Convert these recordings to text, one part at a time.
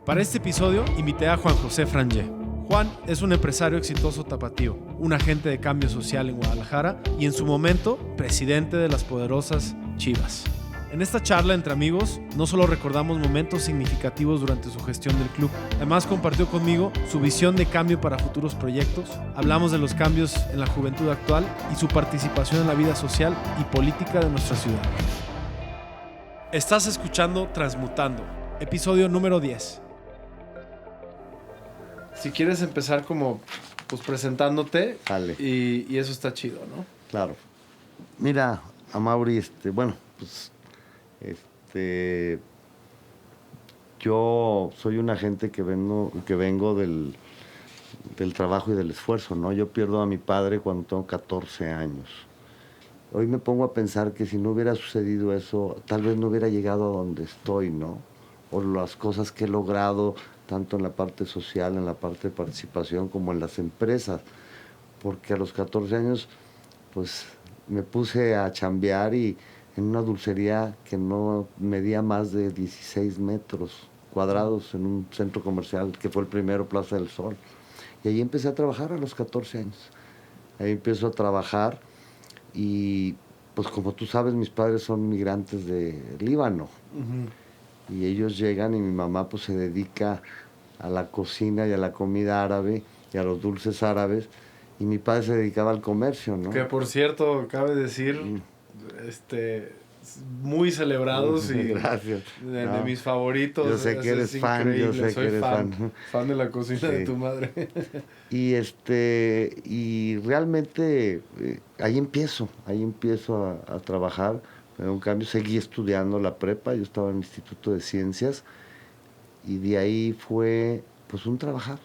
Para este episodio invité a Juan José Frangé. Juan es un empresario exitoso tapatío, un agente de cambio social en Guadalajara y en su momento presidente de las poderosas Chivas. En esta charla entre amigos no solo recordamos momentos significativos durante su gestión del club, además compartió conmigo su visión de cambio para futuros proyectos, hablamos de los cambios en la juventud actual y su participación en la vida social y política de nuestra ciudad. Estás escuchando Transmutando, episodio número 10. Si quieres empezar como pues presentándote. Dale. Y eso está chido, ¿no? Claro. Mira, Amaury, yo soy un agente que vengo del trabajo y del esfuerzo, ¿no? Yo pierdo a mi padre cuando tengo 14 años. Hoy me pongo a pensar que si no hubiera sucedido eso, tal vez no hubiera llegado a donde estoy, ¿no? O las cosas que he logrado, tanto en la parte social, en la parte de participación, como en las empresas. Porque a los 14 años, pues, me puse a chambear y en una dulcería que no medía más de 16 metros cuadrados en un centro comercial que fue el primero, Plaza del Sol. Y ahí empecé a trabajar a los 14 años. Ahí empiezo a trabajar y, pues como tú sabes, mis padres son migrantes de Líbano. Uh-huh. Y ellos llegan y mi mamá pues se dedica a la cocina y a la comida árabe y a los dulces árabes. Y mi padre se dedicaba al comercio, ¿no? Que por cierto, cabe decir, muy celebrados y gracias. De mis favoritos. Yo sé que eres fan, yo sé que eres fan. Fan de la cocina de tu madre. Y realmente ahí empiezo a trabajar. Me da un cambio, seguí estudiando la prepa, yo estaba en el Instituto de Ciencias y de ahí fue pues un trabajar,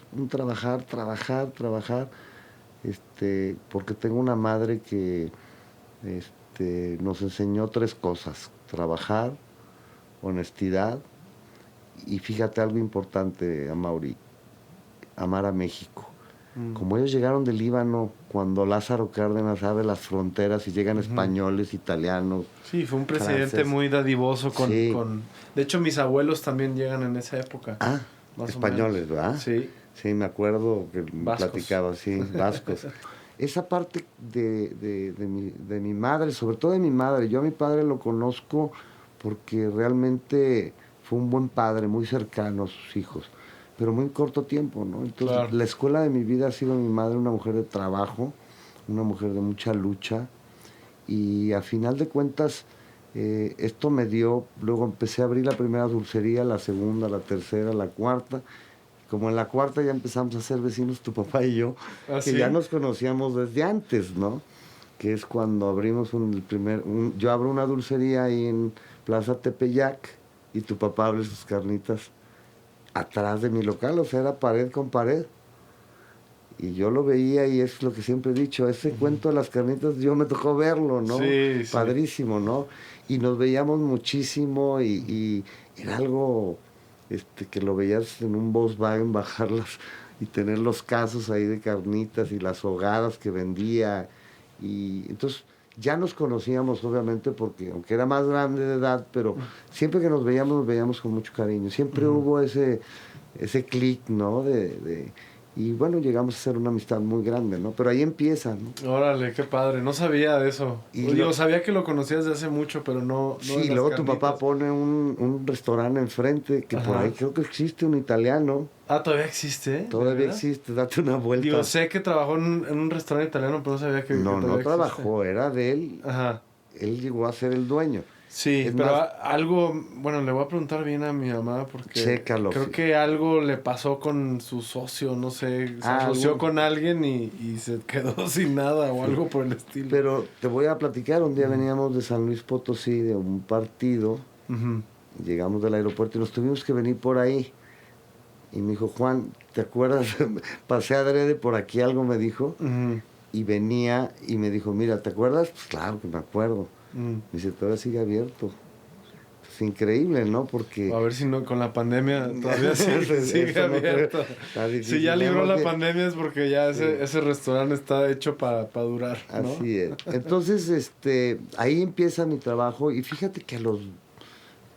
porque tengo una madre que nos enseñó 3 cosas: trabajar, honestidad y fíjate algo importante, Amaury, amar a México. Como ellos llegaron del Líbano cuando Lázaro Cárdenas abre las fronteras y llegan españoles, italianos. Sí, fue un presidente francés. Muy dadivoso Sí. De hecho, mis abuelos también llegan en esa época. Ah, españoles, ¿verdad? Sí. Sí, me acuerdo que Vascos. platicaba, sí, vascos. Esa parte de mi madre, sobre todo de mi madre, yo a mi padre lo conozco porque realmente fue un buen padre, muy cercano a sus hijos, pero muy corto tiempo, ¿no? Entonces, claro. La escuela de mi vida ha sido mi madre, una mujer de trabajo, una mujer de mucha lucha, y a final de cuentas, esto me dio, luego empecé a abrir la primera dulcería, la segunda, la tercera, la cuarta. Como en la cuarta ya empezamos a ser vecinos, tu papá y yo, ¿Ah, que sí? ya nos conocíamos desde antes, ¿no? Que es cuando abrimos yo abro una dulcería ahí en Plaza Tepeyac y tu papá abre sus carnitas atrás de mi local, o sea, era pared con pared. Y yo lo veía y es lo que siempre he dicho, ese cuento de las carnitas, yo me tocó verlo, ¿no? Sí, Padrísimo, ¿no? Y nos veíamos muchísimo y era algo que lo veías en un Volkswagen bajarlas y tener los casos ahí de carnitas y las hogadas que vendía. Y entonces ya nos conocíamos, obviamente, porque aunque era más grande de edad, pero siempre que nos veíamos con mucho cariño. Siempre hubo ese clic, ¿no? Y bueno, llegamos a ser una amistad muy grande, ¿no? Pero ahí empieza, ¿no? Órale, qué padre. No sabía de eso. Sabía que lo conocías de hace mucho, pero no Sí, luego tu papá pone un restaurante enfrente, que por ahí creo que existe un italiano. Ah, ¿todavía existe? Todavía existe, date una vuelta. Digo, sé que trabajó en un restaurante italiano, pero no sabía que No todavía trabajó, existe. era de él. Ajá. Él llegó a ser el dueño. Sí, es pero más, algo, bueno, le voy a preguntar bien a mi mamá porque chécalo, creo que algo le pasó con su socio, no sé, se asoció con alguien y se quedó sin nada o algo por el estilo. Pero te voy a platicar, un día veníamos de San Luis Potosí, de un partido, llegamos del aeropuerto y nos tuvimos que venir por ahí. Y me dijo, Juan, ¿te acuerdas? Pasé adrede por aquí, algo me dijo, y venía y me dijo, mira, ¿te acuerdas? Pues claro que me acuerdo. Me dice, todavía sigue abierto. Es increíble, ¿no? Porque... A ver si no, con la pandemia todavía sigue abierto. Si ya libró la pandemia es porque ya ese restaurante está hecho para durar, ¿no? Así es. Entonces, ahí empieza mi trabajo y fíjate que a los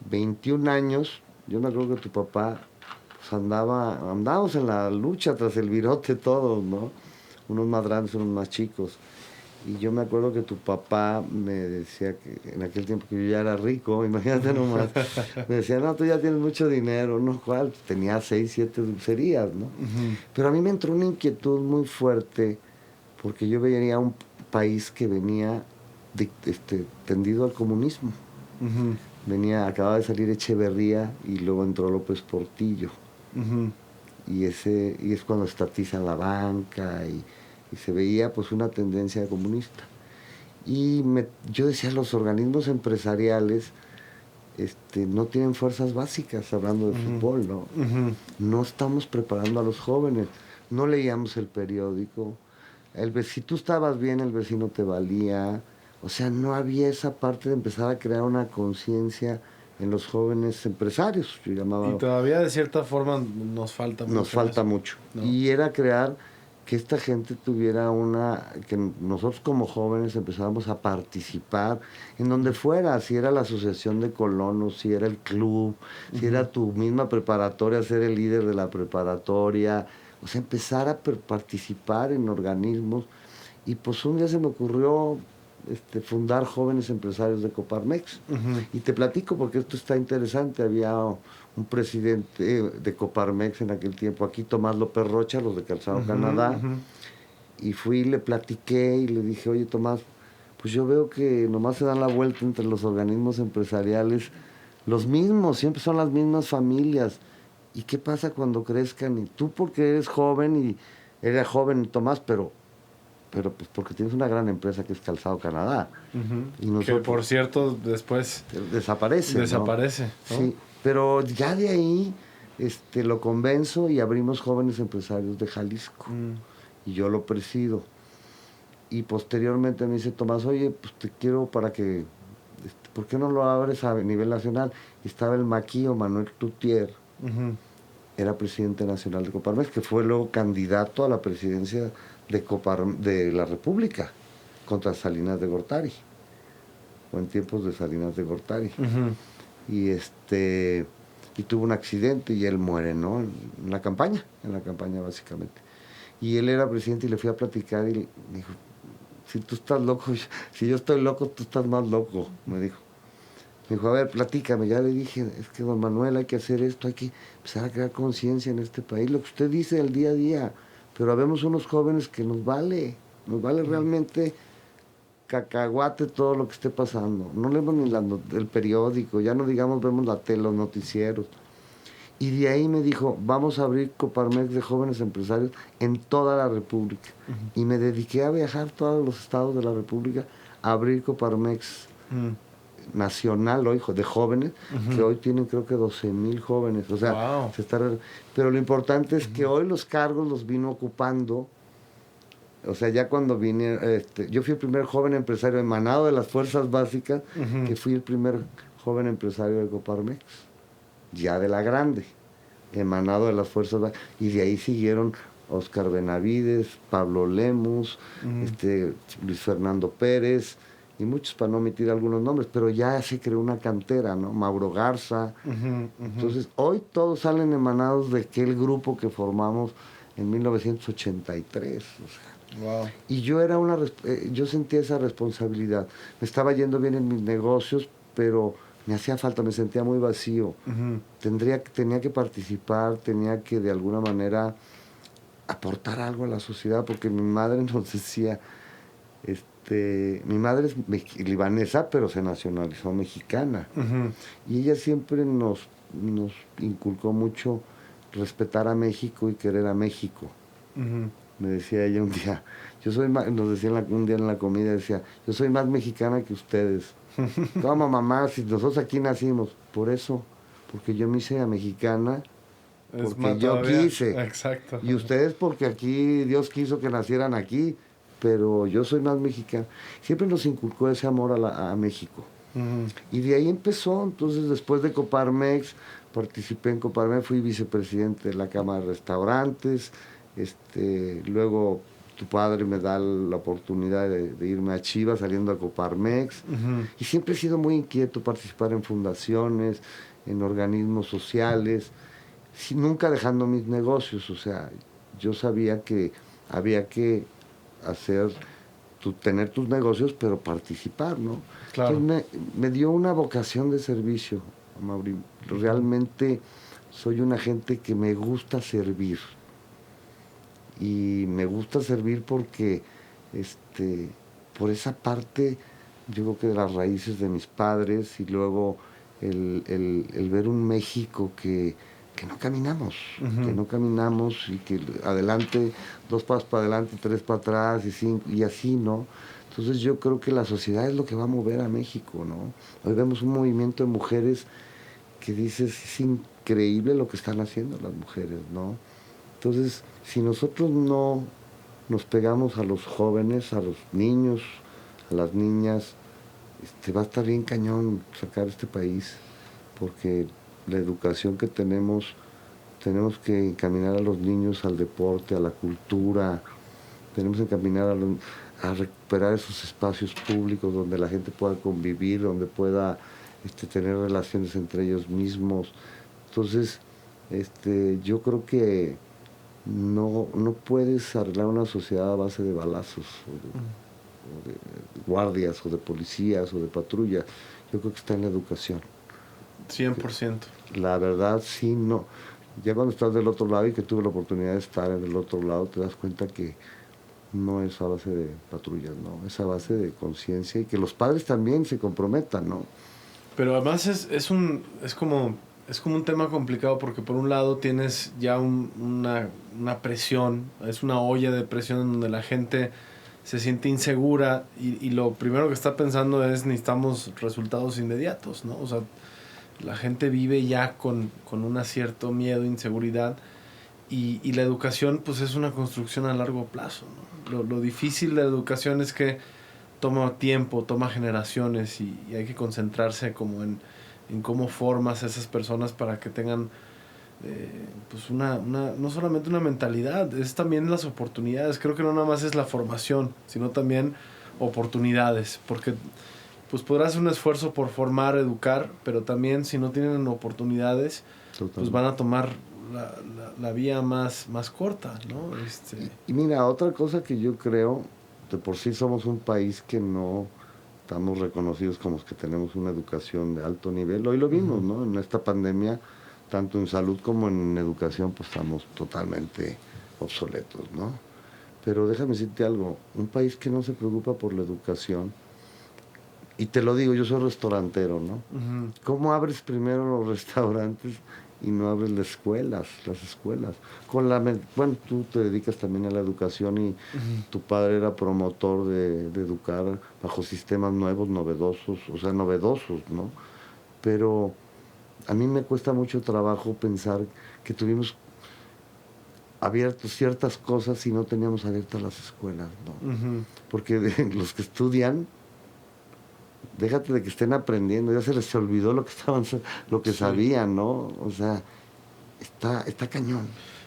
21 años, yo me acuerdo que tu papá pues andábamos en la lucha tras el virote todos, ¿no? Unos más grandes, unos más chicos. Y yo me acuerdo que tu papá me decía que en aquel tiempo que yo ya era rico, imagínate nomás, me decía, no, tú ya tienes mucho dinero, ¿no? ¿Cuál? Tenía 6, 7 dulcerías, ¿no? Pero a mí me entró una inquietud muy fuerte porque yo veía un país que venía tendido al comunismo. Acababa de salir Echeverría y luego entró López Portillo. Y es cuando estatizan la banca y se veía pues una tendencia comunista. Y yo decía, los organismos empresariales no tienen fuerzas básicas, hablando de fútbol, ¿no? No estamos preparando a los jóvenes, no leíamos el periódico, si tú estabas bien, el vecino te valía, o sea, no había esa parte de empezar a crear una conciencia en los jóvenes empresarios, yo llamaba. Y todavía de cierta forma nos falta mucho. Nos falta mucho. ¿No? Y era crear que esta gente tuviera que nosotros como jóvenes empezáramos a participar en donde fuera, si era la asociación de colonos, si era el club, si era tu misma preparatoria, ser el líder de la preparatoria, o sea, empezar a participar en organismos. Y pues un día se me ocurrió fundar Jóvenes Empresarios de Coparmex. Y te platico porque esto está interesante. Había un presidente de Coparmex en aquel tiempo, aquí Tomás López Rocha, los de Calzado Canadá, y fui y le platiqué y le dije, oye Tomás, pues yo veo que nomás se dan la vuelta entre los organismos empresariales, los mismos, siempre son las mismas familias. ¿Y qué pasa cuando crezcan? Y tú porque eres joven, y era joven Tomás, pero pues porque tienes una gran empresa que es Calzado Canadá. Y nosotros, que por cierto después desaparece, ¿no? ¿No? Sí, pero ya de ahí lo convenzo y abrimos Jóvenes Empresarios de Jalisco. Y yo lo presido. Y posteriormente me dice Tomás, oye, pues te quiero para que, ¿por qué no lo abres a nivel nacional? Y estaba el maquillo Manuel Tutier, era presidente nacional de Coparmex, que fue luego candidato a la presidencia de la República contra Salinas de Gortari, o en tiempos de Salinas de Gortari. Y tuvo un accidente y él muere, ¿no? En la campaña básicamente. Y él era presidente y le fui a platicar y me dijo, si tú estás loco, si yo estoy loco, tú estás más loco, me dijo. Me dijo, a ver, platícame. Ya le dije, es que don Manuel, hay que hacer esto, hay que empezar a crear conciencia en este país, lo que usted dice el día a día. Pero habemos unos jóvenes que nos vale realmente cacahuate todo lo que esté pasando. No leemos ni el periódico, ya no digamos vemos la tele, los noticieros. Y de ahí me dijo, vamos a abrir Coparmex de Jóvenes Empresarios en toda la República. Y me dediqué a viajar todos los estados de la República a abrir Coparmex nacional hoy, de jóvenes, que hoy tienen creo que 12,000 jóvenes. O sea, pero lo importante es que hoy los cargos los vino ocupando. O sea, ya cuando vine, yo fui el primer joven empresario emanado de las fuerzas básicas, que fui el primer joven empresario de Coparmex, ya de la grande, emanado de las fuerzas básicas. Y de ahí siguieron Oscar Benavides, Pablo Lemus, Luis Fernando Pérez, y muchos, para no omitir algunos nombres, pero ya se creó una cantera, ¿no? Mauro Garza. Entonces, hoy todos salen emanados de aquel grupo que formamos en 1983. O sea, y yo sentía esa responsabilidad. Me estaba yendo bien en mis negocios, pero me hacía falta, me sentía muy vacío. Tenía que participar, tenía que de alguna manera aportar algo a la sociedad, porque mi madre nos decía, mi madre es libanesa, pero se nacionalizó mexicana. Y ella siempre nos inculcó mucho respetar a México y querer a México. Me decía ella un día, nos decía un día en la comida, decía, yo soy más mexicana que ustedes. ¿Cómo, mamá? Si nosotros aquí nacimos. Por eso, porque yo me hice a mexicana, porque yo quise. Exacto. Y ustedes porque aquí Dios quiso que nacieran aquí, pero yo soy más mexicana. Siempre nos inculcó ese amor a México. Y de ahí empezó. Entonces, después de Coparmex, participé en Coparmex, fui vicepresidente de la Cámara de Restaurantes. Luego tu padre me da la oportunidad de irme a Chivas saliendo a Coparmex. Y siempre he sido muy inquieto participar en fundaciones, en organismos sociales. nunca dejando mis negocios. O sea, yo sabía que había que tener tus negocios, pero participar, ¿no? Claro. Entonces me dio una vocación de servicio, Mauri. Realmente soy una gente que me gusta servir. Y me gusta servir porque, por esa parte, yo creo que de las raíces de mis padres, y luego el ver un México que no caminamos, que no caminamos, y que adelante, 2 pasos para adelante, 3 para atrás, y 5, y así, ¿no? Entonces yo creo que la sociedad es lo que va a mover a México, ¿no? Hoy vemos un movimiento de mujeres que dices, es increíble lo que están haciendo las mujeres, ¿no? Entonces, si nosotros no nos pegamos a los jóvenes, a los niños, a las niñas, va a estar bien cañón sacar este país, porque la educación que tenemos que encaminar a los niños al deporte, a la cultura, tenemos que encaminar a recuperar esos espacios públicos donde la gente pueda convivir, donde pueda tener relaciones entre ellos mismos. Entonces, yo creo que no puedes arreglar una sociedad a base de balazos, o de guardias, o de policías, o de patrullas. Yo creo que está en la educación. 100%. La verdad, sí, no. Ya cuando estás del otro lado, y que tuve la oportunidad de estar en el otro lado, te das cuenta que no es a base de patrullas, no, es a base de conciencia, y que los padres también se comprometan, ¿no? Pero además es como un tema complicado, porque por un lado tienes ya una presión, es una olla de presión en donde la gente se siente insegura, y lo primero que está pensando es: necesitamos resultados inmediatos, ¿no? O sea, la gente vive ya con un cierto miedo, inseguridad, y la educación pues es una construcción a largo plazo, ¿no? Lo difícil de la educación es que toma tiempo, toma generaciones, y hay que concentrarse como en cómo formas a esas personas para que tengan pues no solamente una mentalidad, es también las oportunidades. Creo que no nada más es la formación, sino también oportunidades, porque pues podrás hacer un esfuerzo por formar, educar, pero también si no tienen oportunidades, pues van a tomar la vía más corta, ¿no? Y mira, otra cosa que yo creo, de por sí somos un país que no estamos reconocidos como que tenemos una educación de alto nivel. Hoy lo vimos, ¿no? En esta pandemia, tanto en salud como en educación, pues estamos totalmente obsoletos, ¿no? Pero déjame decirte algo, un país que no se preocupa por la educación, y te lo digo, yo soy restaurantero, ¿no? ¿Cómo abres primero los restaurantes y no abres las escuelas? Bueno, tú te dedicas también a la educación, y tu padre era promotor de educar bajo sistemas nuevos, novedosos, ¿no? Pero a mí me cuesta mucho trabajo pensar que tuvimos abiertas ciertas cosas y no teníamos abiertas las escuelas, ¿no? Porque los que estudian, déjate de que estén aprendiendo, ya se les olvidó lo que sabían, ¿no? O sea, está cañón.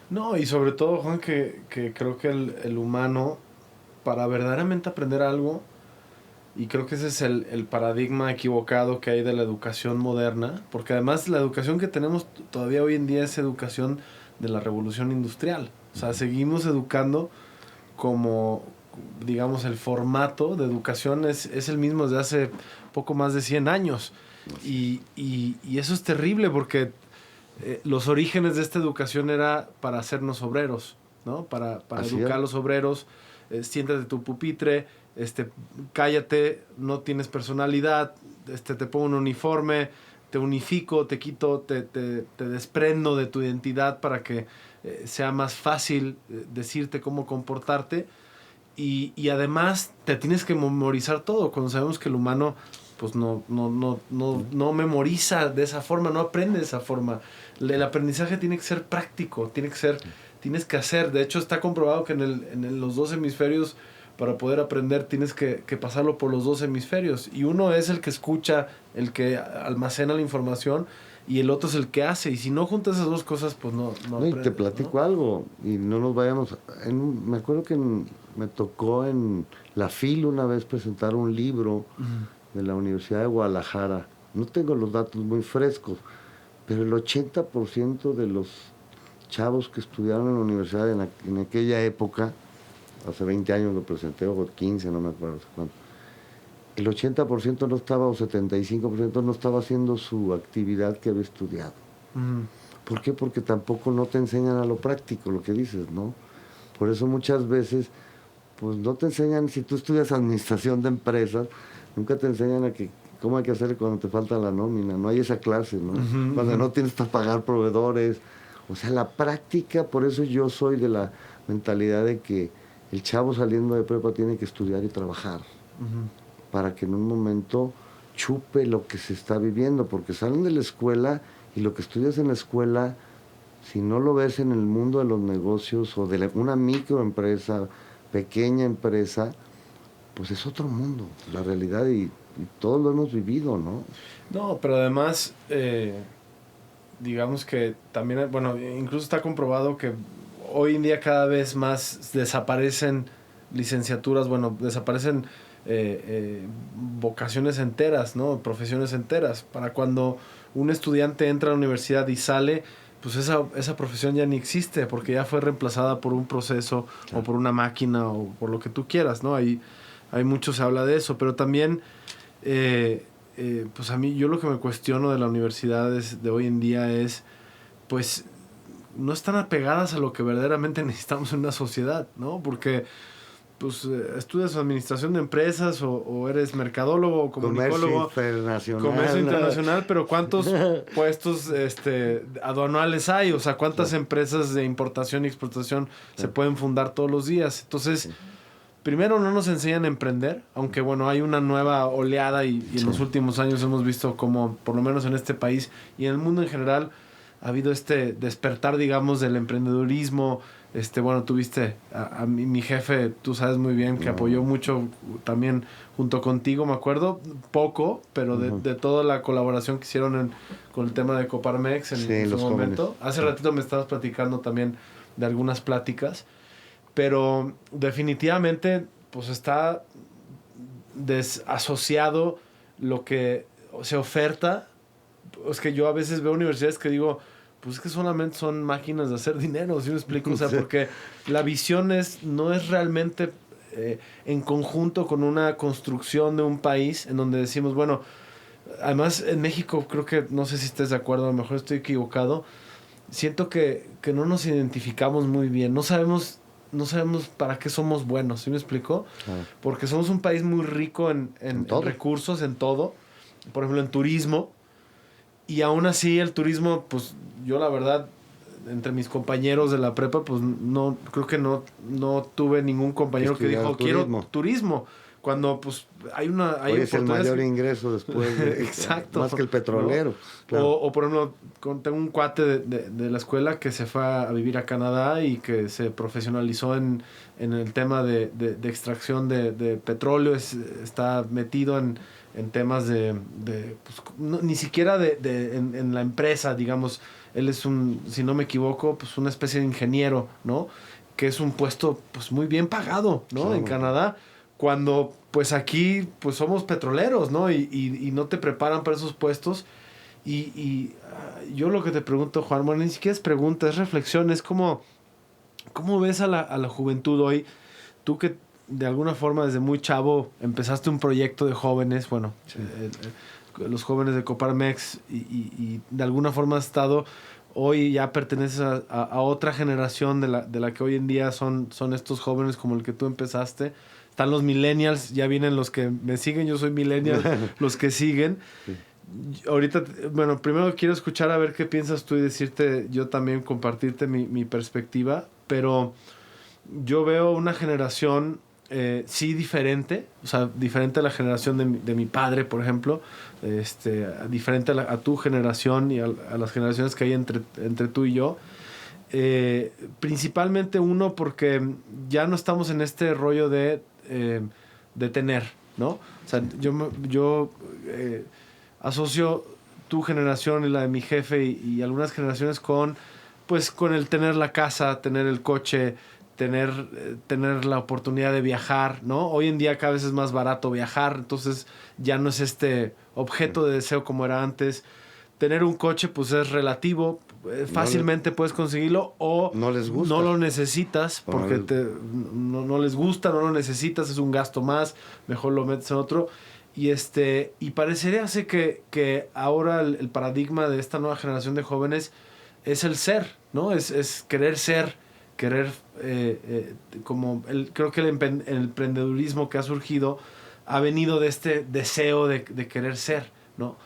No, y sobre todo, Juan, que creo que el humano, para verdaderamente aprender algo, y creo que ese es el paradigma equivocado que hay de la educación moderna, porque además la educación que tenemos todavía hoy en día es educación de la revolución industrial. O sea, seguimos educando como, digamos, el formato de educación es el mismo desde hace poco más de 100 años. Y eso es terrible, porque los orígenes de esta educación era para hacernos obreros, ¿no? Para educar a los obreros. Siéntate tu pupitre, cállate, no tienes personalidad, te pongo un uniforme, te unifico, te quito, te desprendo de tu identidad para que sea más fácil decirte cómo comportarte, y además te tienes que memorizar todo, cuando sabemos que el humano pues no memoriza de esa forma, no aprende de esa forma. El aprendizaje tiene que ser práctico, tienes que hacer. De hecho, está comprobado que en los 2 hemisferios, para poder aprender, tienes que pasarlo por los 2 hemisferios. Y uno es el que escucha, el que almacena la información, y el otro es el que hace. Y si no juntas esas 2 cosas, pues no aprendes, y te platico, ¿no? Algo, y no nos vayamos... me acuerdo que me tocó en la FIL una vez presentar un libro de la Universidad de Guadalajara. No tengo los datos muy frescos, pero el 80% de los chavos que estudiaron en la universidad en aquella época, hace 20 años lo presenté, o 15, no me acuerdo cuánto, el 80% no estaba, o 75% no estaba haciendo su actividad que había estudiado. ¿Por qué? Porque tampoco no te enseñan a lo práctico, lo que dices, ¿no? Por eso muchas veces, pues no te enseñan, si tú estudias administración de empresas, nunca te enseñan a que cómo hay que hacer cuando te falta la nómina, no hay esa clase, ¿no? Cuando no tienes para pagar proveedores. O sea, la práctica, por eso yo soy de la mentalidad de que el chavo saliendo de prepa tiene que estudiar y trabajar, para que en un momento chupe lo que se está viviendo, porque salen de la escuela y lo que estudias en la escuela, si no lo ves en el mundo de los negocios o de una microempresa, pequeña empresa, pues es otro mundo, la realidad, y todos lo hemos vivido, ¿no? No, pero además, digamos que también, bueno, incluso está comprobado que hoy en día cada vez más desaparecen licenciaturas, bueno, desaparecen vocaciones enteras, ¿no? Profesiones enteras. Para cuando un estudiante entra a la universidad y sale, pues esa profesión ya ni existe, porque ya fue reemplazada por un proceso, o por una máquina, o por lo que tú quieras, ¿no? Hay mucho se habla de eso, pero también pues a mí, yo lo que me cuestiono de las universidades de hoy en día es, pues, no están apegadas a lo que verdaderamente necesitamos en una sociedad, ¿no? Porque, pues, estudias administración de empresas, o eres mercadólogo, o comunicólogo. Comercio internacional, pero ¿cuántos puestos aduanales hay? O sea, ¿cuántas empresas de importación y exportación se pueden fundar todos los días? Entonces, primero, no nos enseñan a emprender, aunque bueno, hay una nueva oleada y en los últimos años hemos visto como, por lo menos en este país y en el mundo en general, ha habido este despertar, digamos, del emprendedurismo. Bueno, tuviste a mi jefe, tú sabes muy bien, que apoyó mucho también junto contigo, me acuerdo, poco, pero de toda la colaboración que hicieron con el tema de Coparmex en su momento. Hace ratito me estabas platicando también de algunas pláticas. Pero definitivamente pues está desasociado lo que se oferta. Es que yo a veces veo universidades que digo, pues es que solamente son máquinas de hacer dinero, ¿sí me explico? O sea, porque la visión no es realmente en conjunto con una construcción de un país en donde decimos, bueno, además en México creo que, no sé si estés de acuerdo, a lo mejor estoy equivocado, siento que no nos identificamos muy bien, no sabemos para qué somos buenos, ¿sí me explico? Porque somos un país muy rico en recursos, en todo. Por ejemplo, en turismo. Y aún así el turismo, pues yo la verdad, entre mis compañeros de la prepa, pues no, creo que no tuve ningún compañero que dijo, quiero turismo. Cuando pues hay hoy es el mayor ingreso después de, exacto, más que el petrolero, ¿no? Claro. O por ejemplo, tengo un cuate de la escuela que se fue a vivir a Canadá y que se profesionalizó en el tema de extracción de petróleo, está metido en temas pues, ni siquiera en la empresa, digamos. Él es si no me equivoco, pues una especie de ingeniero, ¿no? Que es un puesto pues muy bien pagado, ¿no? Claro. En Canadá. Cuando pues aquí pues somos petroleros, ¿no? Y no te preparan para esos puestos. Y yo lo que te pregunto, Juan, bueno, ni siquiera es pregunta, es reflexión, es como, ¿cómo ves a la juventud hoy? Tú que de alguna forma desde muy chavo empezaste un proyecto de jóvenes, bueno, sí. Los jóvenes de Coparmex, y de alguna forma has estado, hoy ya perteneces a otra generación de la que hoy en día son estos jóvenes como el que tú empezaste. Están los millennials, ya vienen los que me siguen, yo soy millennial, los que siguen. Sí. Ahorita, bueno, primero quiero escuchar a ver qué piensas tú y decirte, yo también compartirte mi perspectiva, pero yo veo una generación sí diferente, o sea, diferente a la generación de mi padre, por ejemplo, diferente a tu generación y a las generaciones que hay entre tú y yo. Principalmente uno porque ya no estamos en este rollo de tener, ¿no? O sea, yo asocio tu generación y la de mi jefe y algunas generaciones con el tener la casa, tener el coche, tener la oportunidad de viajar, ¿no? Hoy en día cada vez es más barato viajar, entonces ya no es este objeto de deseo como era antes. Tener un coche pues es relativo, fácilmente puedes conseguirlo o no les gusta. No lo necesitas porque no les gusta, no lo necesitas, es un gasto más, mejor lo metes en otro. Y parecería que ahora el paradigma de esta nueva generación de jóvenes es el ser, ¿no? Es querer ser, querer, creo que el emprendedurismo que ha surgido ha venido de este deseo de querer ser, ¿no?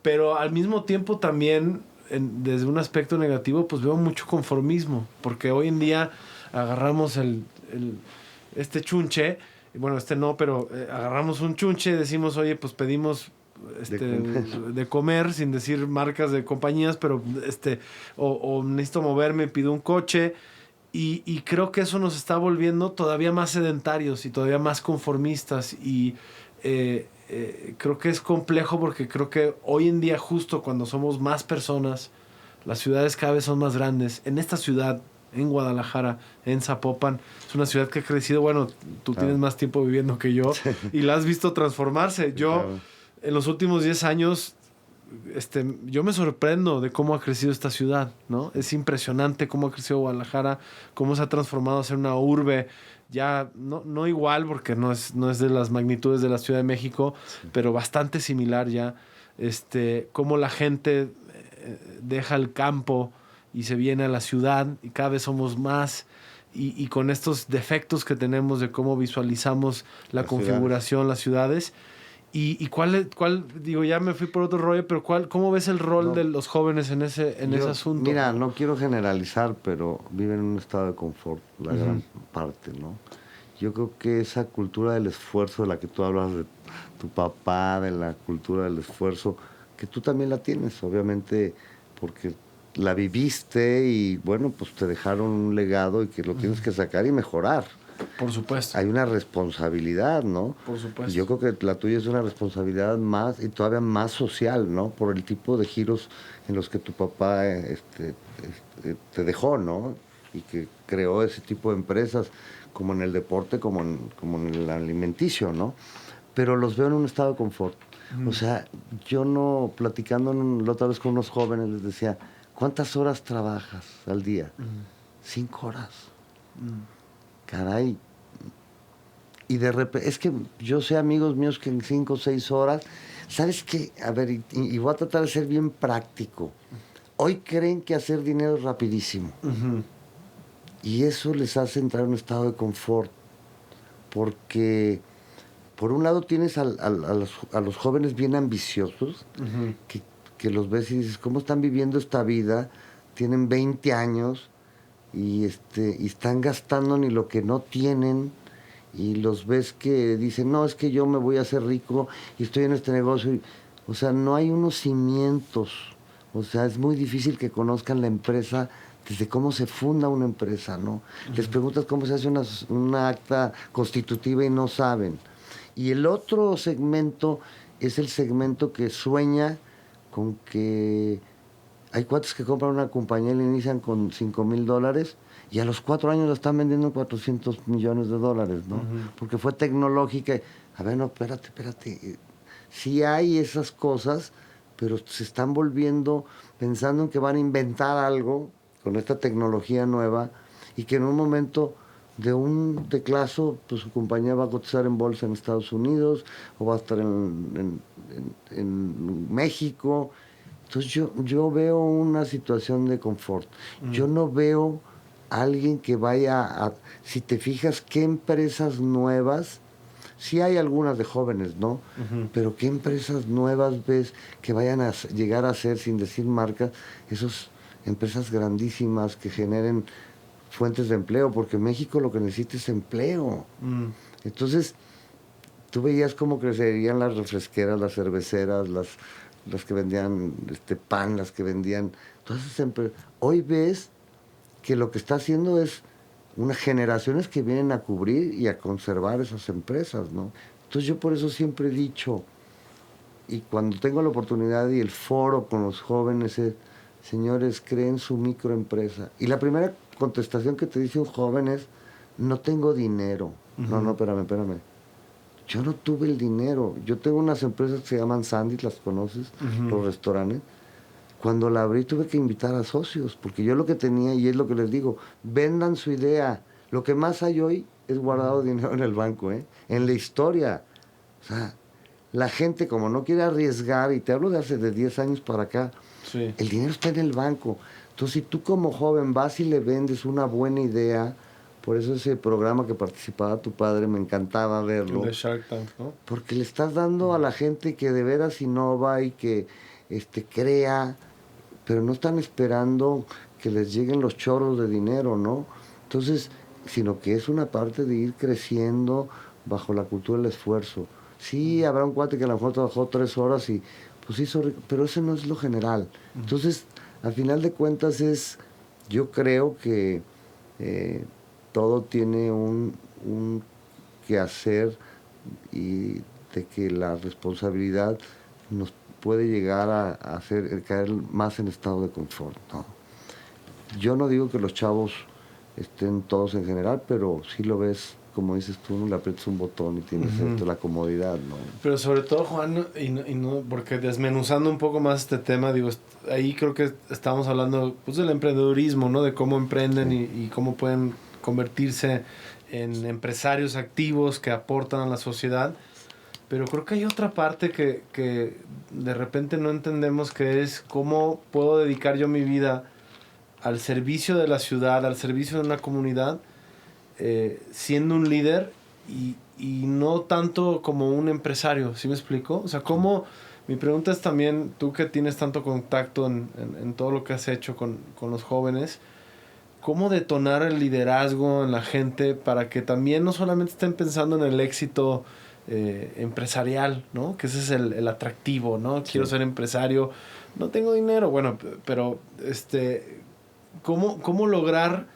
Pero al mismo tiempo también, desde un aspecto negativo, pues veo mucho conformismo, porque hoy en día agarramos este chunche, bueno, no, pero agarramos un chunche y decimos, oye, pues pedimos de comer, sin decir marcas de compañías, pero o necesito moverme, pido un coche, y creo que eso nos está volviendo todavía más sedentarios y todavía más conformistas, y creo que es complejo porque creo que hoy en día, justo cuando somos más personas, las ciudades cada vez son más grandes. En esta ciudad, en Guadalajara, en Zapopan, es una ciudad que ha crecido. Bueno, tú tienes más tiempo viviendo que yo y la has visto transformarse. Yo, en los últimos 10 años, yo me sorprendo de cómo ha crecido esta ciudad, ¿no? Es impresionante cómo ha crecido Guadalajara, cómo se ha transformado a ser una urbe, ya no igual, porque no es de las magnitudes de la Ciudad de México, sí, pero bastante similar ya. Cómo la gente deja el campo y se viene a la ciudad, y cada vez somos más, y con estos defectos que tenemos de cómo visualizamos la configuración, las ciudades. ¿Y cuál, digo, ya me fui por otro rollo, pero cómo ves el rol de los jóvenes en ese asunto? Mira, no quiero generalizar, pero viven en un estado de confort, la gran parte, ¿no? Yo creo que esa cultura del esfuerzo de la que tú hablas, de tu papá, de la cultura del esfuerzo, que tú también la tienes, obviamente, porque la viviste y, bueno, pues te dejaron un legado y que lo tienes que sacar y mejorar. Por supuesto. Hay una responsabilidad, ¿no? Por supuesto. Yo creo que la tuya es una responsabilidad más y todavía más social, ¿no? Por el tipo de giros en los que tu papá te dejó, ¿no? Y que creó ese tipo de empresas, como en el deporte, como en el alimenticio, ¿no? Pero los veo en un estado de confort. O sea, yo no, platicando la otra vez con unos jóvenes, les decía, ¿cuántas horas trabajas al día? 5 horas. Caray. Y de repente, es que yo sé amigos míos que en 5 o 6 horas, ¿sabes qué? A ver, y voy a tratar de ser bien práctico. Hoy creen que hacer dinero es rapidísimo. Y eso les hace entrar en un estado de confort. Porque, por un lado, tienes a los jóvenes bien ambiciosos, que los ves y dices, ¿cómo están viviendo esta vida? Tienen 20 años y están gastando ni lo que no tienen, y los ves que dicen, no, es que yo me voy a hacer rico y estoy en este negocio. O sea, no hay unos cimientos. O sea, es muy difícil que conozcan la empresa desde cómo se funda una empresa, ¿no? Les preguntas cómo se hace una acta constitutiva y no saben. Y el otro segmento es el segmento que sueña con que hay cuates que compran una compañía y le inician con $5,000 y a los 4 años la están vendiendo en $400 millones, ¿no? Porque fue tecnológica. A ver, no, espérate. Sí hay esas cosas, pero se están volviendo, pensando en que van a inventar algo con esta tecnología nueva, y que en un momento de un teclazo, pues su compañía va a cotizar en bolsa en Estados Unidos, o va a estar en México. Entonces yo veo una situación de confort. Yo no veo a alguien que vaya si te fijas, qué empresas nuevas, sí hay algunas de jóvenes, ¿no? Pero qué empresas nuevas ves que vayan a llegar a ser, sin decir marcas, esas empresas grandísimas que generen fuentes de empleo, porque México lo que necesita es empleo. Entonces, tú veías cómo crecerían las refresqueras, las cerveceras, las que vendían pan, las que vendían todas esas empresas. Hoy ves que lo que está haciendo es unas generaciones que vienen a cubrir y a conservar esas empresas, ¿no? Entonces yo por eso siempre he dicho, y cuando tengo la oportunidad y el foro con los jóvenes es, señores, creen su microempresa. Y la primera contestación que te dice un joven es, no tengo dinero. No, espérame. Yo no tuve el dinero. Yo tengo unas empresas que se llaman Sandy, ¿las conoces? Los restaurantes. cuando la abrí tuve que invitar a socios, porque yo lo que tenía, y es lo que les digo, vendan su idea. Lo que más hay hoy es guardado dinero en el banco, en la historia. O sea, la gente como no quiere arriesgar, y te hablo de hace de 10 años para acá, Sí. el dinero está en el banco. Entonces, si tú como joven vas y le vendes una buena idea, por eso ese programa que participaba tu padre, me encantaba verlo. El de Shark Tank, ¿no? Porque le estás dando a la gente que de veras innova y que crea, pero no están esperando que les lleguen los chorros de dinero, ¿no? Entonces, sino que es una parte de ir creciendo bajo la cultura del esfuerzo. Sí, habrá un cuate que a lo mejor trabajó 3 horas y pues hizo rico, pero eso no es lo general. Entonces, al final de cuentas yo creo que todo tiene un quehacer, y de que la responsabilidad nos puede llegar a hacer caer más en estado de confort, ¿no? Yo no digo que los chavos estén todos en general, pero sí lo ves, como dices tú, no le aprietas un botón y tienes la comodidad, ¿no? Pero sobre todo, Juan, y no, porque desmenuzando un poco más este tema, digo, ahí creo que estamos hablando pues del emprendedurismo, ¿no? De cómo emprenden y cómo pueden convertirse en empresarios activos que aportan a la sociedad. Pero creo que hay otra parte que de repente no entendemos, que es cómo puedo dedicar yo mi vida al servicio de la ciudad, al servicio de una comunidad, siendo un líder y no tanto como un empresario. ¿Sí me explico? O sea, cómo... Mi pregunta es también, tú que tienes tanto contacto en todo lo que has hecho con los jóvenes, ¿cómo detonar el liderazgo en la gente para que también no solamente estén pensando en el éxito empresarial, ¿no? Que ese es el atractivo, ¿no? Sí. Quiero ser empresario, no tengo dinero, bueno, pero ¿cómo lograr,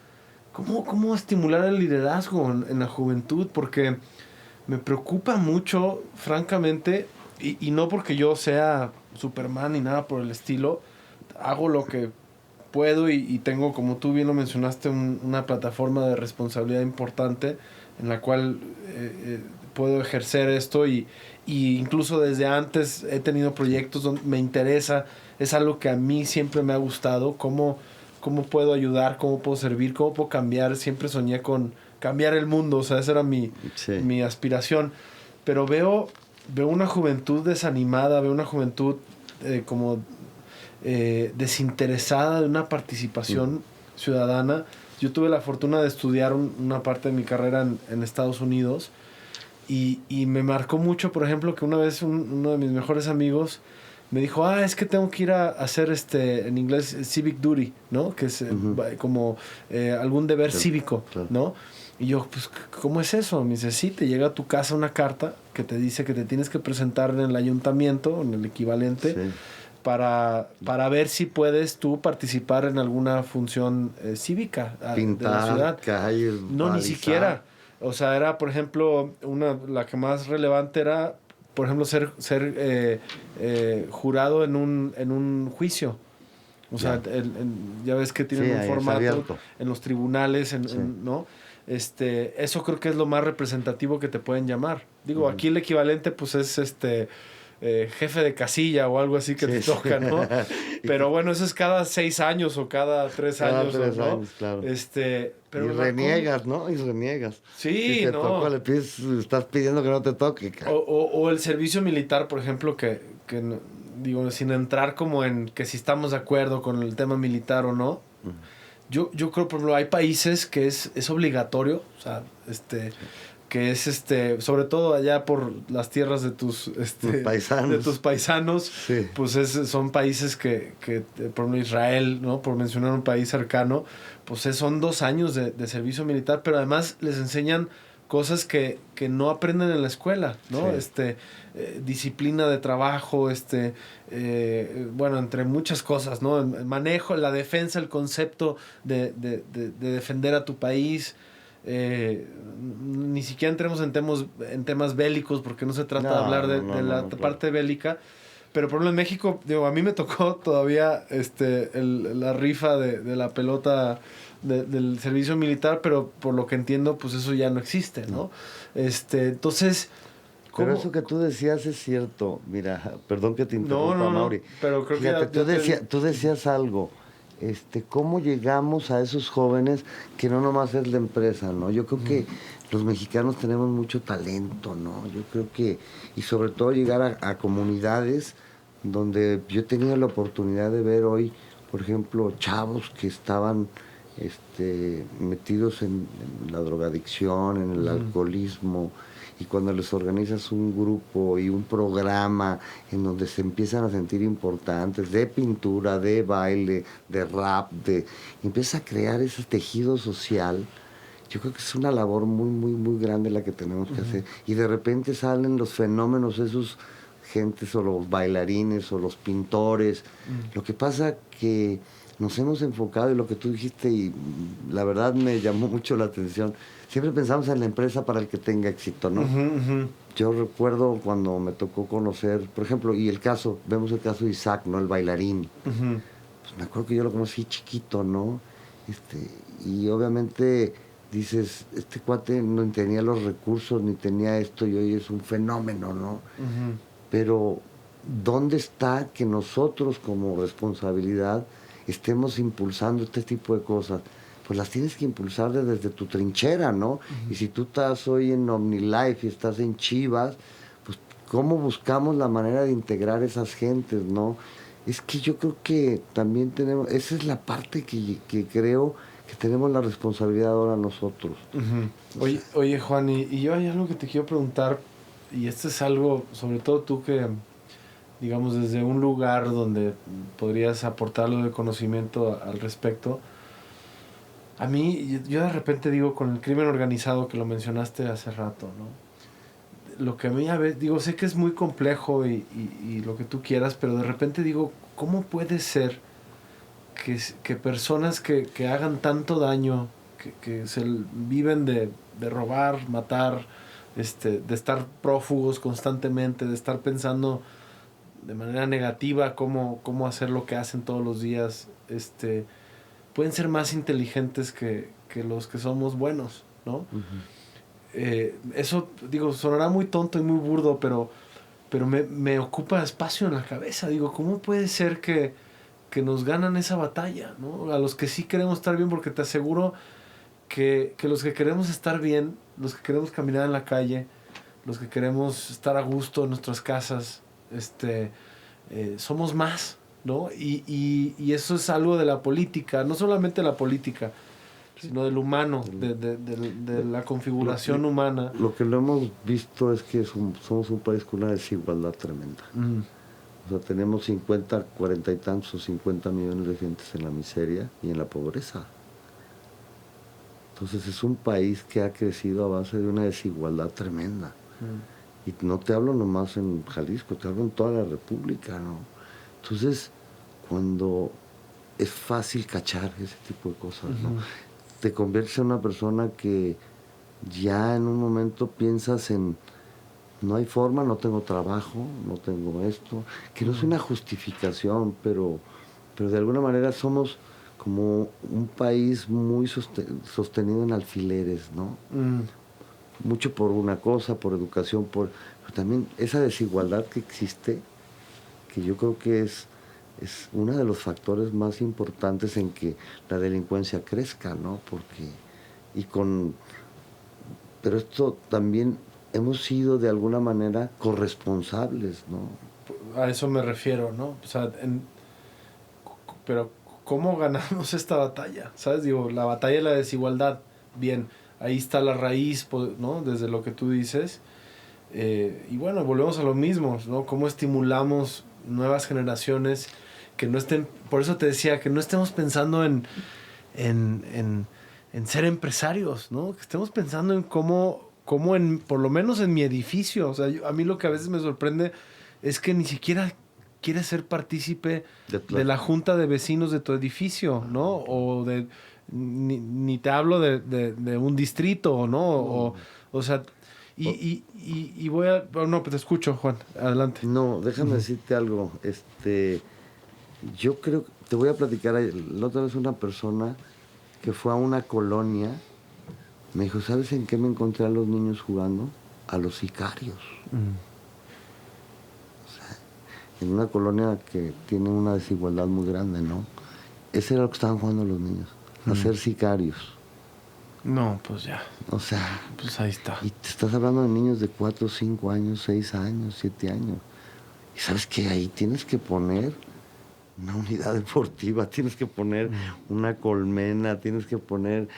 cómo estimular el liderazgo en la juventud? Porque me preocupa mucho, francamente, y no porque yo sea Superman ni nada por el estilo, hago lo que puedo y tengo, como tú bien lo mencionaste, una plataforma de responsabilidad importante en la cual puedo ejercer esto y incluso desde antes he tenido proyectos donde me interesa, es algo que a mí siempre me ha gustado, cómo puedo ayudar, cómo puedo servir, cómo puedo cambiar. Siempre soñé con cambiar el mundo, o sea, esa era mi aspiración, pero veo una juventud desanimada, veo una juventud como desinteresada de una participación ciudadana. Yo tuve la fortuna de estudiar una parte de mi carrera en Estados Unidos y me marcó mucho, por ejemplo, que una vez uno de mis mejores amigos me dijo, es que tengo que ir a hacer en inglés civic duty, ¿no? Que es como algún deber cívico, ¿no? Y yo, pues, ¿cómo es eso? Me dice, sí, te llega a tu casa una carta que te dice que te tienes que presentar en el ayuntamiento, en el equivalente, para ver si puedes tú participar en alguna función cívica pintar, de la ciudad. Calles, no, balizar. Ni siquiera. O sea, era, por ejemplo, la que más relevante era, por ejemplo, ser jurado en un juicio. O sea, ya ves que tienen un formato en los tribunales, ¿no? Eso creo que es lo más representativo que te pueden llamar. Digo, aquí el equivalente pues es jefe de casilla o algo así que te toca, ¿no? Pero bueno, eso es cada 6 años o cada 3 años, cada 3 ¿no? años, claro. Pero y reniegas, ¿no? Y reniegas. Sí, si te no. Toca, le pides, estás pidiendo que no te toque. O el servicio militar, por ejemplo, que digo, sin entrar como en que si estamos de acuerdo con el tema militar o no. Yo creo, por ejemplo, hay países que es obligatorio, o sea, que es sobre todo allá por las tierras de tus paisanos, sí. Pues son países que por ejemplo Israel, ¿no? Por mencionar un país cercano, pues son 2 años de servicio militar, pero además les enseñan cosas que no aprenden en la escuela, ¿no? Sí. Disciplina de trabajo, bueno, entre muchas cosas, ¿no? El manejo, la defensa, el concepto de defender a tu país. Ni siquiera entremos en temas bélicos, porque no se trata de hablar de la parte bélica. Pero por ejemplo en México, digo, a mí me tocó todavía la rifa de la pelota del servicio militar, pero por lo que entiendo, pues eso ya no existe, ¿no? Entonces, Pero eso que tú decías es cierto. Mira, perdón que te interrumpa, No, Mauri. pero creo Fíjate, que tú decías algo. ¿Cómo llegamos a esos jóvenes que no nomás es la empresa, ¿no? Yo creo que los mexicanos tenemos mucho talento, ¿no? Yo creo que, y sobre todo llegar a comunidades donde yo he tenido la oportunidad de ver hoy, por ejemplo, chavos que estaban metidos en la drogadicción, en el alcoholismo, y cuando les organizas un grupo y un programa en donde se empiezan a sentir importantes, de pintura, de baile, de rap, empieza a crear ese tejido social. Yo creo que es una labor muy, muy, muy grande la que tenemos que hacer. Y de repente salen los fenómenos, esos gentes o los bailarines o los pintores. Lo que pasa que nos hemos enfocado, y lo que tú dijiste, y la verdad me llamó mucho la atención, siempre pensamos en la empresa para el que tenga éxito, ¿no? Yo recuerdo cuando me tocó conocer, por ejemplo, vemos el caso de Isaac, ¿no? El bailarín. Pues me acuerdo que yo lo conocí chiquito, ¿no? Y obviamente dices, este cuate no tenía los recursos, ni tenía esto, y hoy es un fenómeno, ¿no? Pero, ¿dónde está que nosotros como responsabilidad estemos impulsando este tipo de cosas? Pues las tienes que impulsar desde tu trinchera, ¿no? Y si tú estás hoy en OmniLife y estás en Chivas, pues ¿cómo buscamos la manera de integrar esas gentes, no? Es que yo creo que también esa es la parte que creo que tenemos la responsabilidad ahora nosotros. Oye, Juan, y yo hay algo que te quiero preguntar, y esto es algo, sobre todo tú que, digamos, desde un lugar donde podrías aportar algo de conocimiento al respecto. A mí, yo de repente digo, con el crimen organizado que lo mencionaste hace rato, ¿no? Lo que a mí a veces, digo, sé que es muy complejo y lo que tú quieras, pero de repente digo, ¿cómo puede ser que personas que hagan tanto daño, que viven de robar, matar, de estar prófugos constantemente, de estar pensando de manera negativa cómo hacer lo que hacen todos los días, pueden ser más inteligentes que los que somos buenos, ¿no? Eso, digo, sonará muy tonto y muy burdo, pero me ocupa espacio en la cabeza. Digo, ¿cómo puede ser que nos ganan esa batalla, ¿no? A los que sí queremos estar bien, porque te aseguro que los que queremos estar bien, los que queremos caminar en la calle, los que queremos estar a gusto en nuestras casas, somos más, ¿no? Y eso es algo de la política, no solamente la política, sino del humano, de la configuración humana. Lo que lo hemos visto es que somos un país con una desigualdad tremenda. O sea, tenemos 40 y tantos o 50 millones de gentes en la miseria y en la pobreza. Entonces es un país que ha crecido a base de una desigualdad tremenda. Y no te hablo nomás en Jalisco, te hablo en toda la República, ¿no? Entonces, cuando es fácil cachar ese tipo de cosas, ¿no? Te conviertes en una persona que ya en un momento piensas en, no hay forma, no tengo trabajo, no tengo esto, que no es una justificación, pero de alguna manera somos como un país muy sostenido en alfileres, ¿no? Mucho por una cosa, por educación, pero también esa desigualdad que existe, que yo creo que es uno de los factores más importantes en que la delincuencia crezca, ¿no? Pero esto también hemos sido de alguna manera corresponsables, ¿no? A eso me refiero, ¿no? O sea, pero ¿cómo ganamos esta batalla? ¿Sabes? Digo, la batalla de la desigualdad, bien, ahí está la raíz, ¿no? Desde lo que tú dices. Y bueno, volvemos a lo mismo, ¿no? ¿Cómo estimulamos nuevas generaciones que no estén, por eso te decía, que no estemos pensando en ser empresarios, ¿no? Que estemos pensando en cómo por lo menos en mi edificio, o sea, a mí lo que a veces me sorprende es que ni siquiera quieres ser partícipe de la junta de vecinos de tu edificio, ¿no? O ni te hablo de un distrito, ¿no? O sea, y voy a... No, pues te escucho, Juan, adelante. No, déjame decirte algo. Yo creo, te voy a platicar, la otra vez una persona que fue a una colonia, me dijo, ¿sabes en qué me encontré a los niños jugando? A los sicarios. En una colonia que tiene una desigualdad muy grande, ¿no? Ese era lo que estaban jugando los niños, a ser sicarios. No, pues ya. O sea, Pues ahí está. y te estás hablando de niños de 4, 5 años, 6 años, 7 años. Y sabes que ahí tienes que poner una unidad deportiva, tienes que poner una colmena, tienes que poner,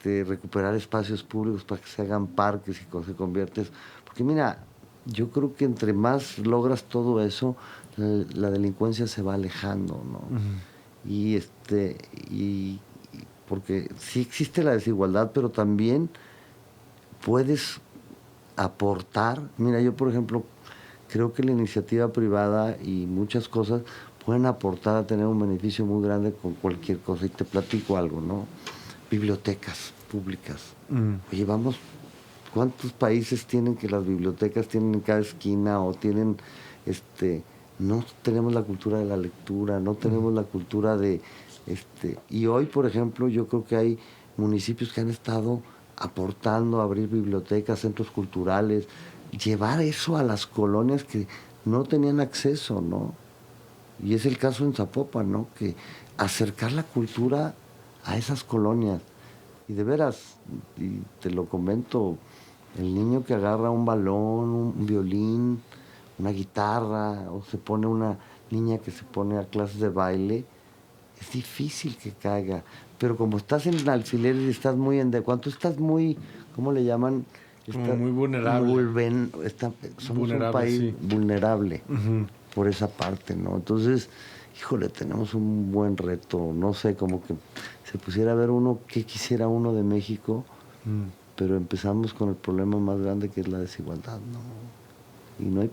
recuperar espacios públicos para que se hagan parques y se conviertes. Porque mira, yo creo que entre más logras todo eso, la delincuencia se va alejando, ¿no? Y porque sí existe la desigualdad, pero también puedes aportar. Mira, yo por ejemplo creo que la iniciativa privada y muchas cosas pueden aportar a tener un beneficio muy grande con cualquier cosa. Y te platico algo, ¿no? Bibliotecas públicas. Oye, vamos, ¿cuántos países tienen que las bibliotecas tienen en cada esquina o tienen, no tenemos la cultura de la lectura, no tenemos la cultura de, y hoy, por ejemplo, yo creo que hay municipios que han estado aportando a abrir bibliotecas, centros culturales, llevar eso a las colonias que no tenían acceso, ¿no? Y es el caso en Zapopan, ¿no? Que acercar la cultura a esas colonias. Y de veras, y te lo comento, el niño que agarra un balón, un violín, una guitarra, o se pone una niña que se pone a clases de baile, es difícil que caiga. Pero como estás en alfileres y estás muy cuando estás muy, ¿cómo le llaman? Como muy vulnerable. Somos vulnerable, un país sí. vulnerable por esa parte, ¿no? Entonces, híjole, tenemos un buen reto. No sé, como que se pusiera a ver uno qué quisiera uno de México, pero empezamos con el problema más grande que es la desigualdad, ¿no? Y no hay,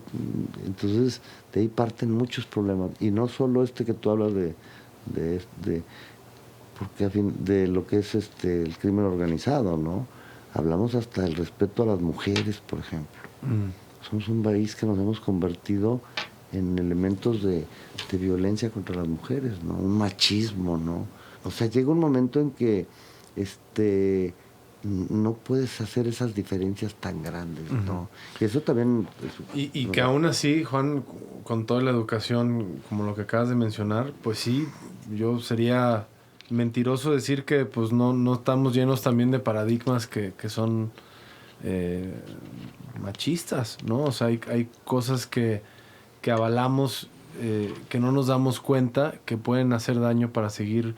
entonces, de ahí parten muchos problemas. Y no solo que tú hablas porque de lo que es el crimen organizado, ¿no? Hablamos hasta del respeto a las mujeres, por ejemplo. Somos un país que nos hemos convertido en elementos de violencia contra las mujeres, ¿no? Un machismo, ¿no? O sea, llega un momento en que no puedes hacer esas diferencias tan grandes, ¿no? Y eso también... Y que aún así, Juan, con toda la educación, como lo que acabas de mencionar, pues sí, yo sería mentiroso decir que pues no estamos llenos también de paradigmas que son machistas, ¿no? O sea, hay cosas que avalamos, que no nos damos cuenta, que pueden hacer daño para seguir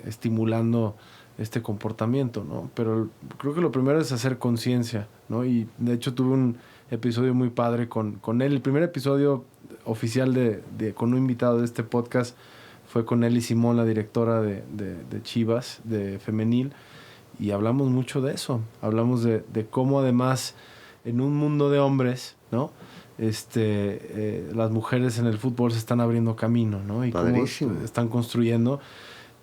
estimulando este comportamiento, ¿no? Pero creo que lo primero es hacer conciencia, ¿no? Y de hecho tuve un episodio muy padre con él. El primer episodio oficial con un invitado de este podcast fue con Eli Simón, la directora de Chivas, de femenil, y hablamos mucho de eso. Hablamos de cómo además en un mundo de hombres, ¿no? Las mujeres en el fútbol se están abriendo camino, ¿no? Y Padrísimo. cómo están construyendo.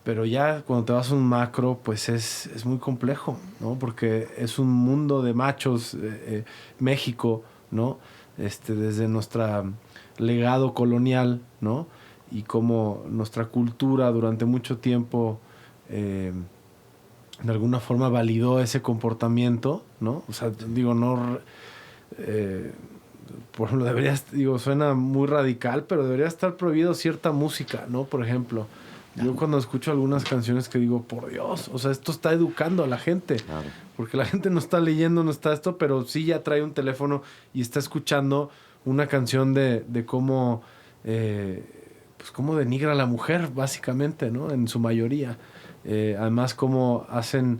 Pero ya cuando te vas a un macro, pues es muy complejo, ¿no? Porque es un mundo de machos, México, ¿no? Desde nuestro legado colonial, ¿no? Y cómo nuestra cultura durante mucho tiempo de alguna forma validó ese comportamiento, ¿no? O sea, digo, por ejemplo, suena muy radical, pero debería estar prohibido cierta música, ¿no? Por ejemplo, yo cuando escucho algunas canciones que digo, por Dios, o sea, esto está educando a la gente. Claro. Porque la gente no está leyendo, no está esto, pero sí ya trae un teléfono y está escuchando una canción de cómo, pues cómo denigra a la mujer, básicamente, ¿no? En su mayoría. Además, cómo hacen,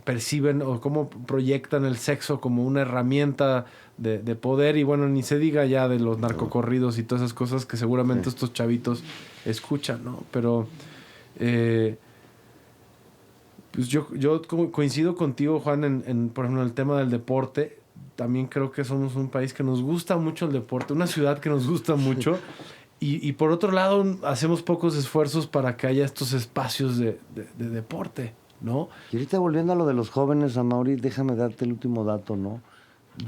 perciben o cómo proyectan el sexo como una herramienta de poder, y bueno, ni se diga ya de los narcocorridos y todas esas cosas que seguramente estos chavitos escuchan, ¿no? Pero pues yo coincido contigo, Juan, por ejemplo, en el tema del deporte. También creo que somos un país que nos gusta mucho el deporte, una ciudad que nos gusta mucho. Y por otro lado, hacemos pocos esfuerzos para que haya estos espacios de deporte, ¿no? Y ahorita volviendo a lo de los jóvenes, Amaury, déjame darte el último dato, ¿no?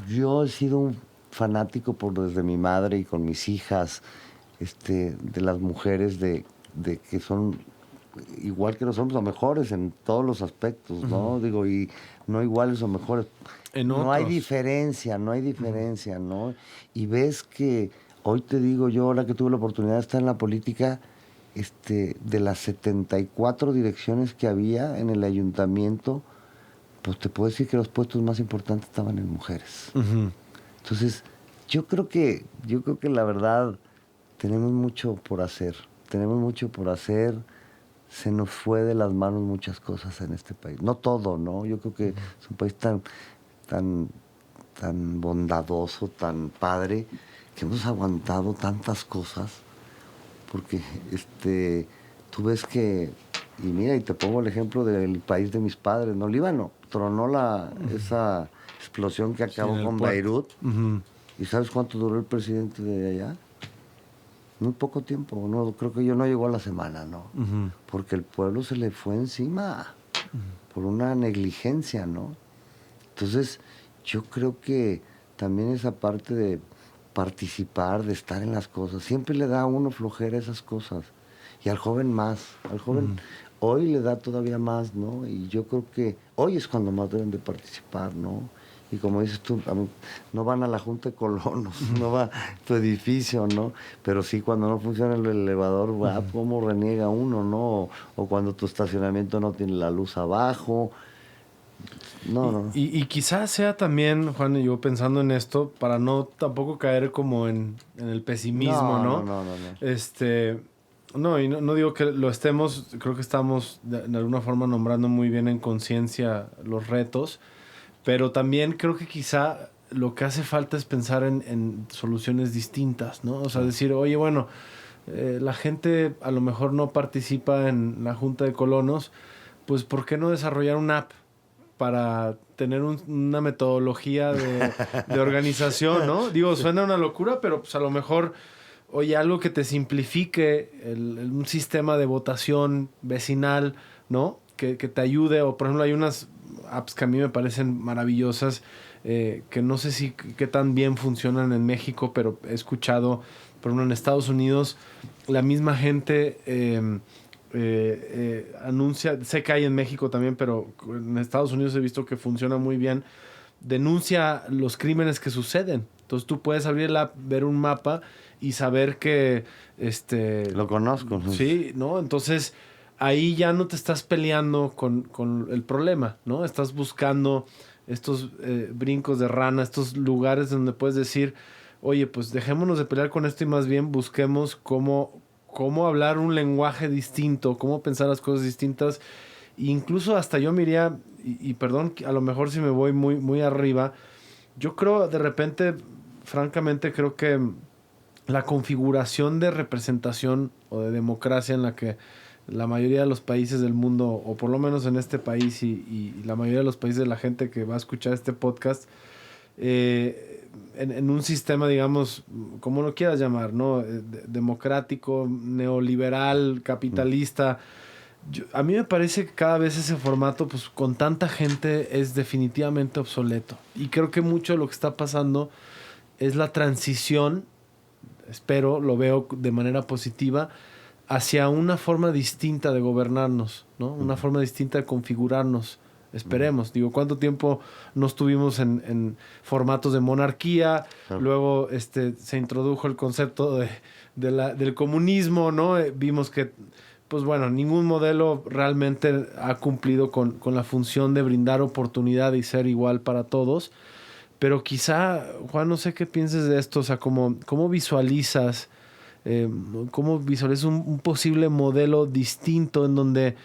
Yo he sido un fanático desde mi madre y con mis hijas, de las mujeres de que son igual que los hombres, o mejores en todos los aspectos, ¿no? Digo, y no iguales o mejores. No hay diferencia, ¿no? Y ves que, hoy te digo yo, ahora que tuve la oportunidad de estar en la política, de las 74 direcciones que había en el ayuntamiento, pues te puedo decir que los puestos más importantes estaban en mujeres. Entonces, yo creo que la verdad tenemos mucho por hacer. Se nos fue de las manos muchas cosas en este país. No todo, ¿no? Yo creo que es un país tan bondadoso, tan padre, que hemos aguantado tantas cosas. Porque tú ves que, y mira, y te pongo el ejemplo del país de mis padres, ¿no? Líbano, tronó esa explosión que acabó con Beirut. ¿Y sabes cuánto duró el presidente de allá? Muy poco tiempo, no, creo que no llegó a la semana, ¿no? Porque el pueblo se le fue encima por una negligencia, ¿no? Entonces, yo creo que también esa parte de participar, de estar en las cosas, siempre le da a uno flojera esas cosas. Y al joven más, hoy le da todavía más, ¿no? Y yo creo que hoy es cuando más deben de participar, ¿no? Y como dices tú, no van a la Junta de Colonos, no va a tu edificio, ¿no? Pero sí, cuando no funciona el elevador, ¿cómo reniega uno, no? O cuando tu estacionamiento no tiene la luz abajo. No. Y quizás sea también, Juan, yo pensando en esto, para no tampoco caer como en el pesimismo, ¿no? No, y no digo que lo estemos, creo que estamos de alguna forma nombrando muy bien en conciencia los retos, pero también creo que quizá lo que hace falta es pensar en soluciones distintas, ¿no? O sea, decir, oye, bueno, la gente a lo mejor no participa en la Junta de Colonos, pues ¿por qué no desarrollar una app para tener una metodología de organización, ¿no? Digo, suena una locura, pero pues a lo mejor, oye, algo que te simplifique un sistema de votación vecinal, ¿no? Que te ayude, o por ejemplo hay unas apps que a mí me parecen maravillosas, que no sé qué tan bien funcionan en México, pero he escuchado, por ejemplo en Estados Unidos, la misma gente anuncia, sé que hay en México también, pero en Estados Unidos he visto que funciona muy bien, denuncia los crímenes que suceden. Entonces tú puedes abrir la app, ver un mapa y saber que lo conozco. Sí, ¿no? Entonces ahí ya no te estás peleando con el problema, ¿no? Estás buscando estos brincos de rana, estos lugares donde puedes decir, oye, pues dejémonos de pelear con esto y más bien busquemos cómo hablar un lenguaje distinto, cómo pensar las cosas distintas. E incluso hasta yo me iría, y perdón, a lo mejor si me voy muy, muy arriba, yo creo de repente, francamente, creo que la configuración de representación o de democracia en la que la mayoría de los países del mundo, o por lo menos en este país y la mayoría de los países de la gente que va a escuchar este podcast, en un sistema, digamos, como lo quieras llamar, ¿no? Democrático, neoliberal, capitalista. A mí me parece que cada vez ese formato, pues con tanta gente, es definitivamente obsoleto. Y creo que mucho de lo que está pasando es la transición, espero, lo veo de manera positiva, hacia una forma distinta de gobernarnos, ¿no? Una forma distinta de configurarnos. Esperemos. Digo, ¿cuánto tiempo no estuvimos en formatos de monarquía? Luego se introdujo el concepto del comunismo, ¿no? Vimos que, pues bueno, ningún modelo realmente ha cumplido con la función de brindar oportunidad y ser igual para todos. Pero quizá, Juan, no sé qué pienses de esto. O sea, ¿cómo visualizas un posible modelo distinto en donde,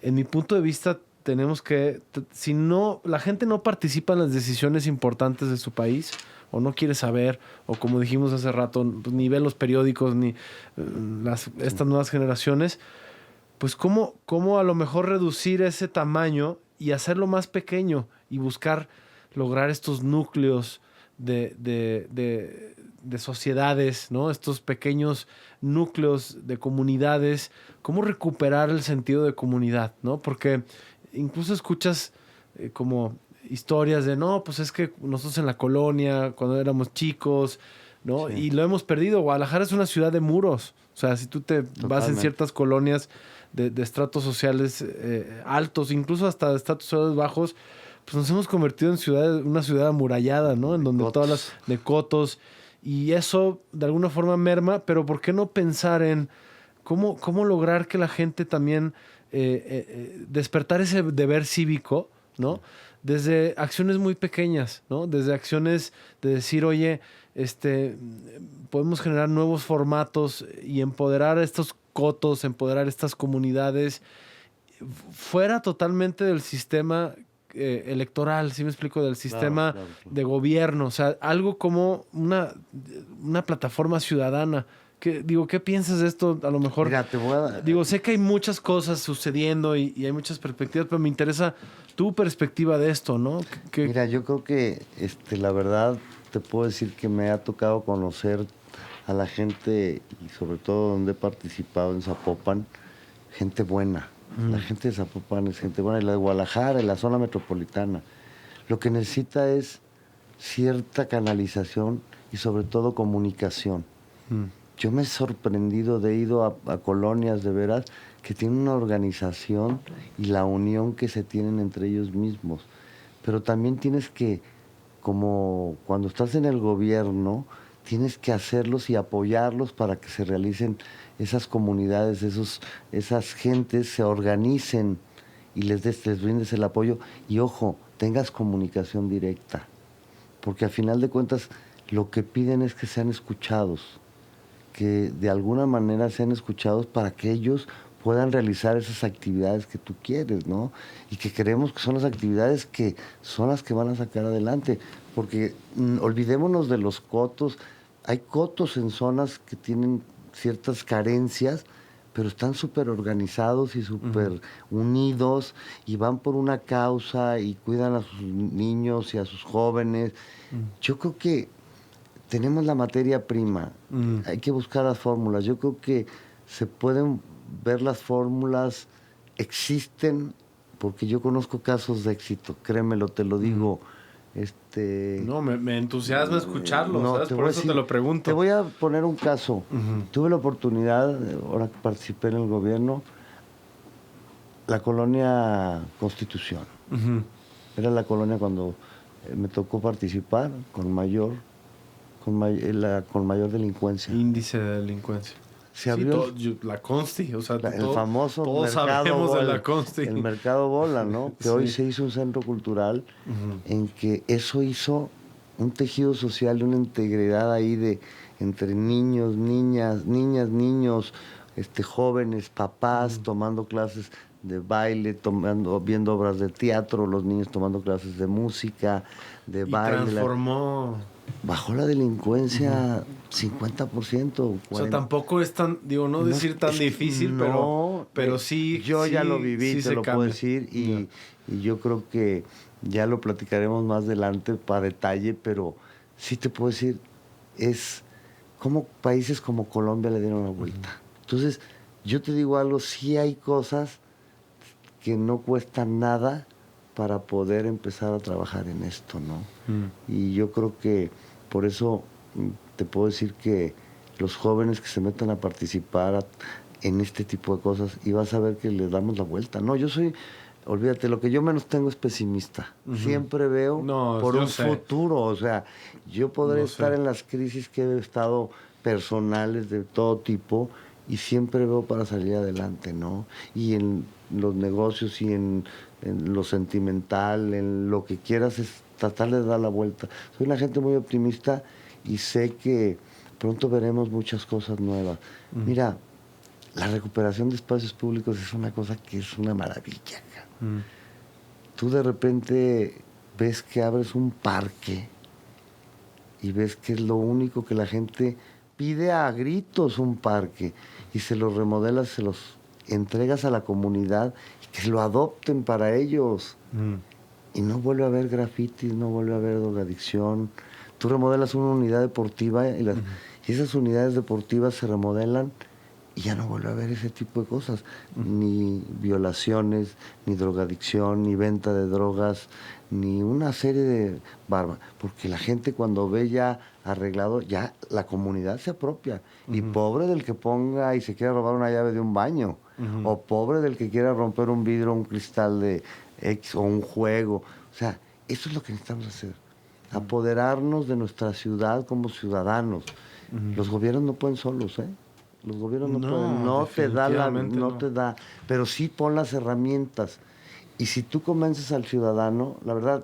en mi punto de vista, tenemos que, si no, la gente no participa en las decisiones importantes de su país, o no quiere saber, o como dijimos hace rato, pues, ni ve los periódicos, ni estas nuevas generaciones, pues ¿cómo a lo mejor reducir ese tamaño y hacerlo más pequeño y buscar lograr estos núcleos de sociedades, ¿no? Estos pequeños núcleos de comunidades, cómo recuperar el sentido de comunidad, ¿no? Porque incluso escuchas como historias de, no, pues es que nosotros en la colonia, cuando éramos chicos, ¿no? Sí. Y lo hemos perdido. Guadalajara es una ciudad de muros. O sea, si tú te vas en ciertas colonias de estratos sociales altos, incluso hasta de estratos sociales bajos, pues nos hemos convertido en una ciudad amurallada, ¿no? En donde todas las de cotos, y eso de alguna forma merma, pero ¿por qué no pensar en cómo lograr que la gente también despertar ese deber cívico, ¿no? Desde acciones muy pequeñas, ¿no? Desde acciones de decir, oye, podemos generar nuevos formatos y empoderar a estos cotos, empoderar estas comunidades fuera totalmente del sistema electoral, ¿sí me explico? Del sistema claro. de gobierno, o sea, algo como una plataforma ciudadana. ¿Qué piensas de esto? A lo mejor, Mira, sé que hay muchas cosas sucediendo y hay muchas perspectivas, pero me interesa tu perspectiva de esto, ¿no? Mira, yo creo que la verdad te puedo decir que me ha tocado conocer a la gente, y sobre todo donde he participado en Zapopan, gente buena. La gente de Zapopan es gente buena, y la de Guadalajara, en la zona metropolitana. Lo que necesita es cierta canalización y sobre todo comunicación. Yo me he sorprendido, he ido a colonias de veras que tienen una organización y la unión que se tienen entre ellos mismos. Pero también tienes que, como cuando estás en el gobierno, tienes que hacerlos y apoyarlos para que se realicen esas comunidades, esas gentes se organicen y les brindes el apoyo. Y ojo, tengas comunicación directa, porque al final de cuentas lo que piden es que sean escuchados, que de alguna manera sean escuchados para que ellos puedan realizar esas actividades que tú quieres, ¿no? Y que creemos que son las actividades que son las que van a sacar adelante. Porque olvidémonos de los cotos. Hay cotos en zonas que tienen ciertas carencias, pero están súper organizados y súper unidos y van por una causa y cuidan a sus niños y a sus jóvenes. Yo creo que tenemos la materia prima, hay que buscar las fórmulas. Yo creo que se pueden ver las fórmulas, existen, porque yo conozco casos de éxito, créemelo, te lo digo. No, me entusiasma escucharlo, no, ¿sabes? Por eso te lo pregunto. Te voy a poner un caso. Tuve la oportunidad, ahora que participé en el gobierno, la colonia Constitución. Era la colonia cuando me tocó participar con mayor delincuencia. Índice de delincuencia. Se abrió la Consti, o sea, el famoso todos mercado sabemos Bola, de la Consti. el mercado Bola, ¿no? Que hoy se hizo un centro cultural en que eso hizo un tejido social y una integridad ahí entre niños, niñas, niños, jóvenes, papás tomando clases de baile, viendo obras de teatro, los niños tomando clases de música, de baile. Transformó. Bajó la delincuencia 50%. O sea, tampoco es tan, no decir tan difícil, pero sí. Yo ya lo viví, sí te lo puedo decir, y yo creo que ya lo platicaremos más adelante para detalle, pero sí te puedo decir, es como países como Colombia le dieron la vuelta. Entonces, yo te digo algo, sí hay cosas que no cuestan nada para poder empezar a trabajar en esto, ¿no? Y yo creo que por eso te puedo decir que los jóvenes que se metan a participar en este tipo de cosas, y vas a ver que les damos la vuelta. No, olvídate, lo que yo menos tengo es pesimista. Siempre veo por un futuro, o sea, yo podré estar en las crisis que he estado personales de todo tipo, y siempre veo para salir adelante, ¿no? Y en los negocios y en lo sentimental, en lo que quieras, es tratar de dar la vuelta. Soy una gente muy optimista y sé que pronto veremos muchas cosas nuevas. Mira, la recuperación de espacios públicos es una cosa que es una maravilla. Tú de repente ves que abres un parque y ves que es lo único que la gente pide a gritos, un parque, y se los remodelas, se los entregas a la comunidad y que lo adopten para ellos. Y no vuelve a haber grafitis, no vuelve a haber drogadicción. Tú remodelas una unidad deportiva y esas unidades deportivas se remodelan Y ya no vuelve a haber ese tipo de cosas, ni violaciones, ni drogadicción, ni venta de drogas, ni una serie de barbas, porque la gente cuando ve ya arreglado, ya la comunidad se apropia. Y pobre del que ponga y se quiera robar una llave de un baño, o pobre del que quiera romper un vidrio, un cristal de X o un juego. O sea, eso es lo que necesitamos hacer, apoderarnos de nuestra ciudad como ciudadanos. Los gobiernos no pueden solos, ¿eh? Los gobiernos no pueden, no te da no te da, pero sí pon las herramientas. Y si tú convences al ciudadano, la verdad,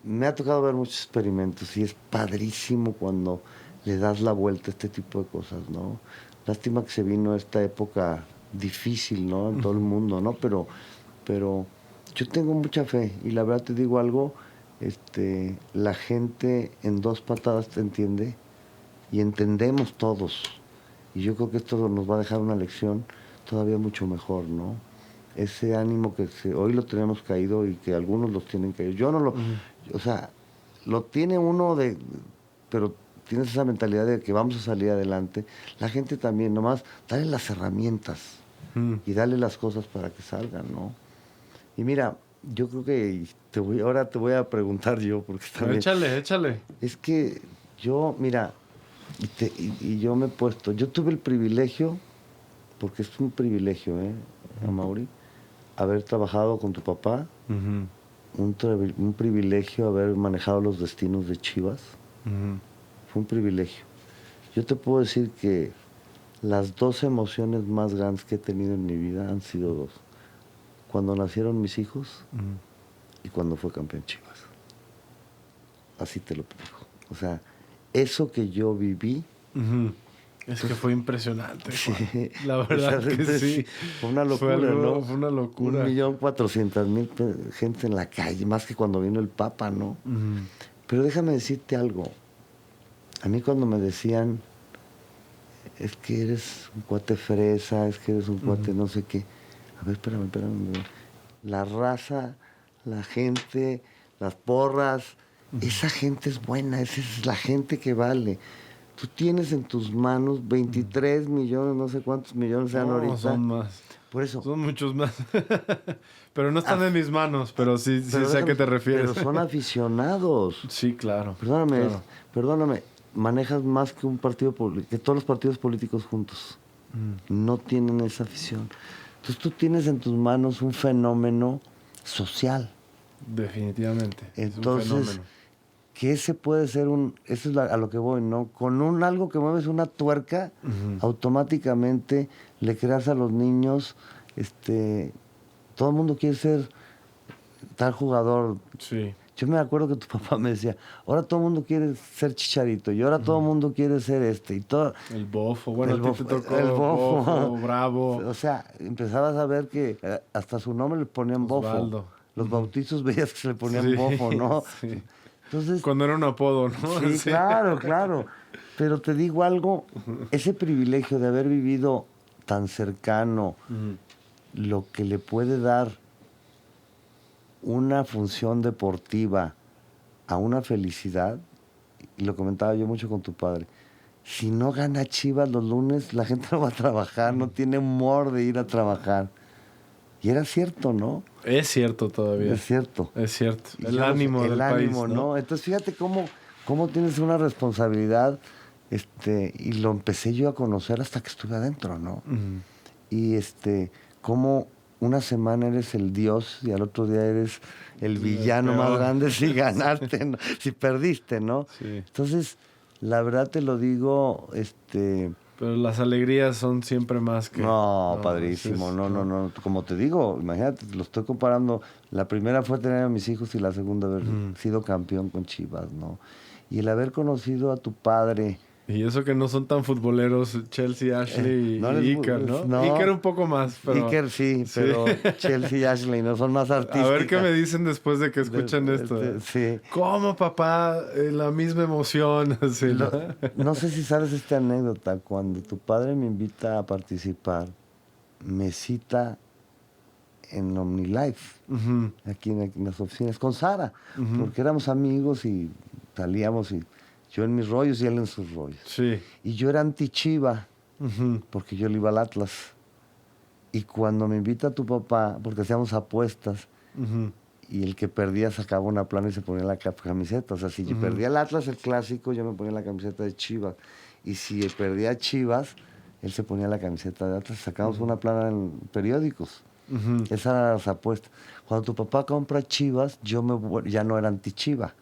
me ha tocado ver muchos experimentos y es padrísimo cuando le das la vuelta a este tipo de cosas, ¿no? Lástima que se vino esta época difícil, ¿no? En todo el mundo, ¿no? Pero yo tengo mucha fe y la verdad te digo algo, la gente en 2 patadas te entiende y entendemos todos. Y yo creo que esto nos va a dejar una lección todavía mucho mejor, ¿no? Ese ánimo que hoy lo tenemos caído y que algunos los tienen caído. Yo no lo... O sea, lo tiene uno pero tienes esa mentalidad de que vamos a salir adelante. La gente también, nomás, dale las herramientas y dale las cosas para que salgan, ¿no? Y mira, yo creo que ahora te voy a preguntar yo, porque también... Échale. Es que yo, mira... Y yo me he puesto, yo tuve el privilegio, porque es un privilegio, Amaury, haber trabajado con tu papá, un privilegio haber manejado los destinos de Chivas, fue un privilegio. Yo te puedo decir que las 2 emociones más grandes que he tenido en mi vida han sido 2. Cuando nacieron mis hijos y cuando fue campeón Chivas. Así te lo digo. O sea, eso que yo viví... Es que fue impresionante, sí, la verdad que sí. Fue una locura, ¿no? Fue una locura. 1.400.000 gente en la calle, más que cuando vino el Papa, ¿no? Pero déjame decirte algo. A mí cuando me decían, es que eres un cuate fresa, es que eres un cuate no sé qué. A ver, espérame. La raza, la gente, las porras... Esa gente es buena, esa es la gente que vale. Tú tienes en tus manos 23 millones, no sé cuántos millones sean ahorita. Son más. Por eso. Son muchos más. Pero no están en mis manos, pero sí sé a qué te refieres. Pero son aficionados. Sí, claro. Perdóname, manejas más que un partido que todos los partidos políticos juntos. No tienen esa afición. Entonces tú tienes en tus manos un fenómeno social. Definitivamente. Entonces, es un fenómeno. Que ese puede ser eso es a lo que voy, ¿no? Con algo que mueves una tuerca, automáticamente le creas a los niños, todo el mundo quiere ser tal jugador. Sí. Yo me acuerdo que tu papá me decía, ahora todo el mundo quiere ser Chicharito, y ahora todo el mundo quiere ser y todo. El bofo, bueno, a ti te tocó el bofo, Bravo. O sea, empezabas a ver que hasta su nombre le ponían Osvaldo. Bofo. Los bautizos veías que se le ponían Bofo, ¿no? Sí. Entonces, cuando era un apodo, ¿no? Sí, claro. Pero te digo algo, ese privilegio de haber vivido tan cercano, lo que le puede dar una función deportiva a una felicidad, y lo comentaba yo mucho con tu padre, si no gana Chivas los lunes, la gente no va a trabajar, no tiene humor de ir a trabajar. Y era cierto, ¿no? Es cierto todavía. Es cierto. Es cierto. El ánimo del país, ¿no? Entonces, fíjate cómo tienes una responsabilidad, y lo empecé yo a conocer hasta que estuve adentro, ¿no? Y cómo una semana eres el dios y al otro día eres el villano más grande si ganaste, ¿no? Si perdiste, ¿no? Sí. Entonces, la verdad te lo digo, Pero las alegrías son siempre más que... No, padrísimo. No. Como te digo, imagínate, lo estoy comparando. La primera fue tener a mis hijos y la segunda haber sido campeón con Chivas, ¿no? Y el haber conocido a tu padre... Y eso que no son tan futboleros, Chelsea, Ashley y Iker, ¿no? Iker un poco más, pero... Iker sí, pero Chelsea y Ashley no son más artísticas. A ver qué me dicen después de que escuchen esto. Sí. ¿Cómo, papá? La misma emoción. Así, ¿no? No sé si sabes esta anécdota. Cuando tu padre me invita a participar, me cita en OmniLife, aquí en las oficinas, con Sara, porque éramos amigos y salíamos y... Yo en mis rollos y él en sus rollos. Sí. Y yo era anti-Chiva. porque yo le iba al Atlas. Y cuando me invita tu papá, porque hacíamos apuestas, y el que perdía sacaba una plana y se ponía la camiseta. O sea, si yo perdía el Atlas, el clásico, yo me ponía la camiseta de Chivas. Y si perdía Chivas, él se ponía la camiseta de Atlas. Sacábamos una plana en periódicos. Esas eran las apuestas. Cuando tu papá compra Chivas, ya no era anti-Chiva.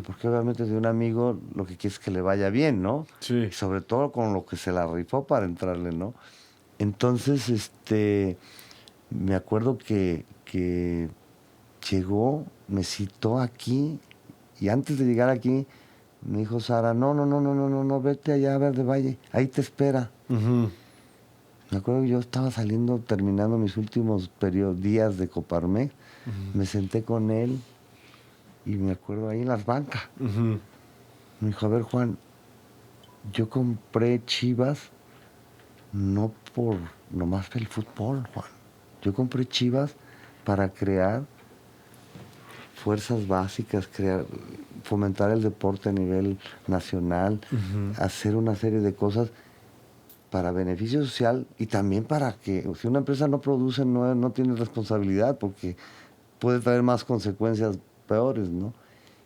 Porque obviamente de un amigo lo que quiere es que le vaya bien, ¿no? Sí. Y sobre todo con lo que se la rifó para entrarle, ¿no? Entonces, me acuerdo que llegó, me citó aquí, y antes de llegar aquí, me dijo Sara, no, vete allá a Verde Valle, ahí te espera. Me acuerdo que yo estaba saliendo, terminando mis últimos días de Coparmex, me senté con él, y me acuerdo ahí en las bancas. Me dijo, a ver, Juan, yo compré Chivas no por nomás el fútbol, Juan. Yo compré Chivas para crear fuerzas básicas, fomentar el deporte a nivel nacional, hacer una serie de cosas para beneficio social y también para que, si una empresa no produce, no tiene responsabilidad porque puede traer más consecuencias peores, ¿no?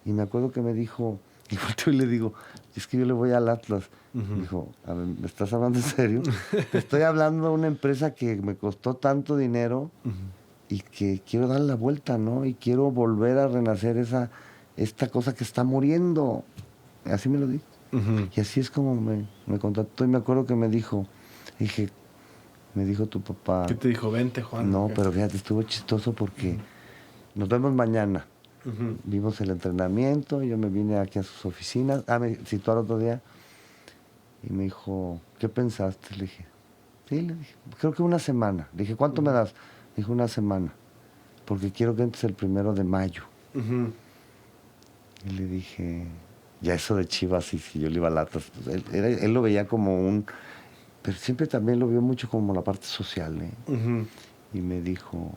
Y me acuerdo que me dijo, y le digo, es que yo le voy al Atlas. Dijo, a ver, ¿me estás hablando en serio? Te estoy hablando de una empresa que me costó tanto dinero y que quiero darle la vuelta, ¿no? Y quiero volver a renacer esta cosa que está muriendo. Así me lo dijo. Y así es como me contactó y me acuerdo que me dijo, me dijo tu papá. ¿Qué te dijo? Vente, Juan. No, pero fíjate, estuvo chistoso porque nos vemos mañana. Vimos el entrenamiento, yo me vine aquí a sus oficinas. Me citó al otro día y me dijo, ¿qué pensaste? Le dije, sí, le dije, creo que una semana. Le dije, ¿cuánto me das? Me dijo, una semana, porque quiero que entres el 1 de mayo. Y le dije, ya eso de Chivas, y si yo le iba a latas, pues él lo veía como pero siempre también lo vio mucho como la parte social, ¿eh? Y me dijo,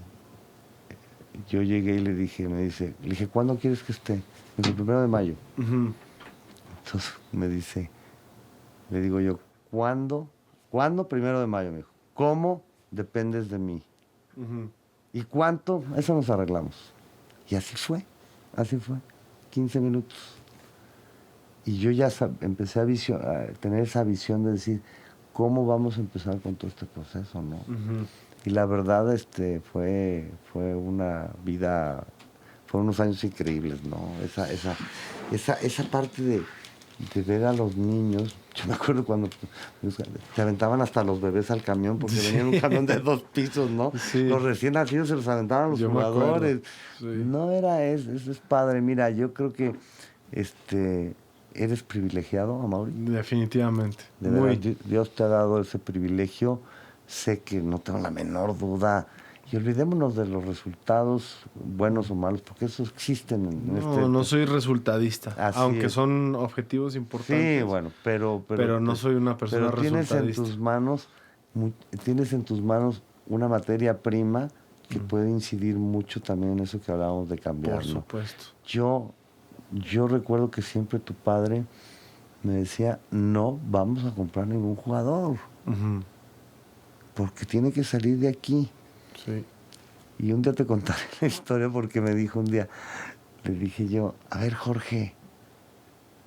yo llegué y le dije, ¿cuándo quieres que esté? Me dijo, el 1 de mayo. Entonces me dice, le digo yo, ¿cuándo? ¿Cuándo 1 de mayo? Me dijo, ¿cómo? Dependes de mí. ¿Y cuánto? Eso nos arreglamos. Y así fue, 15 minutos. Y yo ya empecé a tener esa visión de decir, ¿cómo vamos a empezar con todo este proceso, no? Y la verdad, fue una vida, fueron unos años increíbles, ¿no? Esa parte de ver a los niños. Yo me acuerdo cuando se aventaban hasta los bebés al camión, porque venía un camión de 2 pisos, ¿no? Sí. Los recién nacidos se los aventaban a los jugadores. Sí. No era eso es padre. Mira, yo creo que eres privilegiado, Amaury. Definitivamente. De verdad, Dios te ha dado ese privilegio. Sé que no tengo la menor duda. Y olvidémonos de los resultados, buenos o malos, porque esos existen. No soy resultadista, aunque son objetivos importantes. Sí, bueno, pero no soy una persona resultadista. Tienes en tus manos una materia prima que puede incidir mucho también en eso que hablábamos de cambiar. Por supuesto. Yo recuerdo que siempre tu padre me decía, no vamos a comprar ningún jugador, porque tiene que salir de aquí. Sí. Y un día te contaré la historia porque me dijo un día, le dije yo, a ver, Jorge,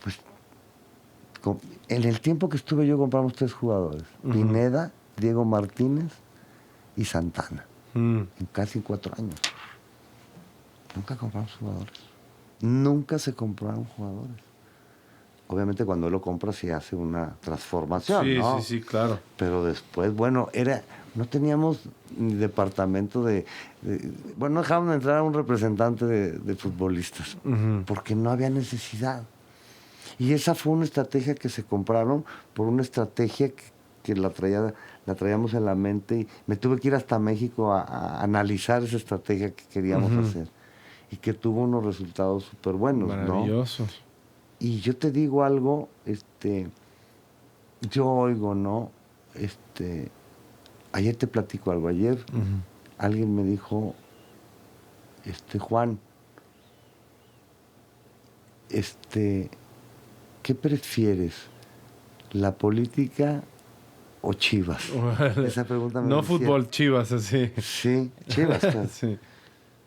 pues en el tiempo que estuve yo compramos 3 jugadores, Pineda, Diego Martínez y Santana, en casi 4 años. Nunca compramos jugadores. Nunca se compraron jugadores. Obviamente cuando él lo compra se hace una transformación, sí, ¿no? Sí, claro. Pero después, bueno, no teníamos ni departamento no dejábamos de entrar a un representante de futbolistas, porque no había necesidad. Y esa fue una estrategia que se compraron por una estrategia que la traíamos en la mente, y me tuve que ir hasta México a analizar esa estrategia que queríamos hacer, y que tuvo unos resultados súper buenos, maravillosos, ¿no? Y yo te digo algo, yo oigo, ¿no? Ayer te platico algo. Ayer alguien me dijo, Juan, ¿qué prefieres? ¿La política o Chivas? Esa pregunta me No decía. fútbol, Chivas, así. Sí, Chivas. Claro. Sí.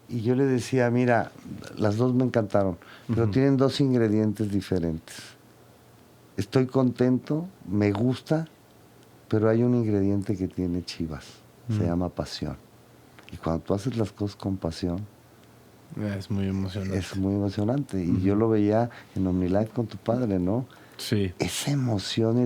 Y yo le decía, mira, las dos me encantaron, pero tienen dos ingredientes diferentes. Estoy contento, me gusta, pero hay un ingrediente que tiene Chivas, se llama pasión. Y cuando tú haces las cosas con pasión, Es muy emocionante. es muy emocionante. Y yo lo veía en OmniLife con tu padre, ¿no? Sí. Esa emoción,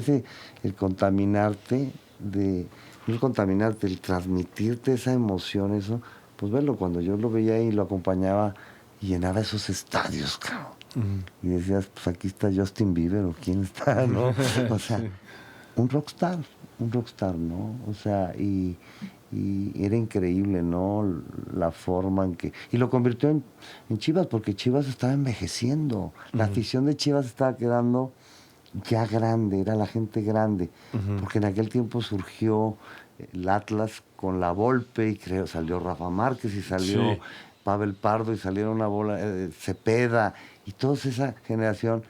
el contaminarte, el transmitirte esa emoción, eso, pues verlo, cuando yo lo veía y lo acompañaba y llenaba esos estadios, cabrón. Y decías, pues aquí está Justin Bieber o quién está, ¿no? O sea, Sí. un rockstar, ¿no? O sea, y era increíble, ¿no? La forma en que... Y lo convirtió en Chivas, porque Chivas estaba envejeciendo. La afición de Chivas estaba quedando ya grande, era la gente grande. Porque en aquel tiempo surgió el Atlas con la Volpe y creo salió Rafa Márquez y salió Sí. Pavel Pardo y salieron una bola, Cepeda y toda esa generación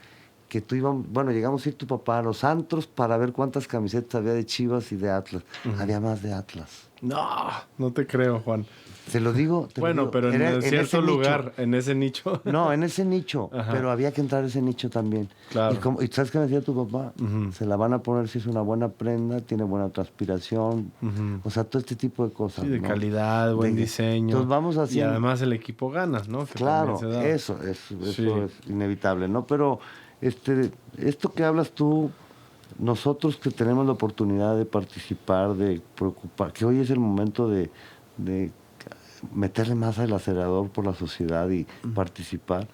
que tú íbamos, bueno, llegamos a ir tu papá a los antros para ver cuántas camisetas había de Chivas y de Atlas. Había más de Atlas. No te creo, Juan. Te lo digo. Bueno, pero en cierto lugar, nicho. en ese nicho. No, en ese nicho. Ajá. Pero había que entrar a ese nicho también. Claro. ¿Y sabes qué me decía tu papá? Se la van a poner si es una buena prenda, tiene buena transpiración. O sea, todo este tipo de cosas. Sí, de ¿no? calidad, buen diseño. Entonces vamos haciendo... Y además el equipo gana, ¿no? Que Claro, también se da. eso Sí. es inevitable, ¿no? Pero esto que hablas tú, nosotros que tenemos la oportunidad de participar, de preocupar, que hoy es el momento de meterle más al acelerador por la sociedad y participar,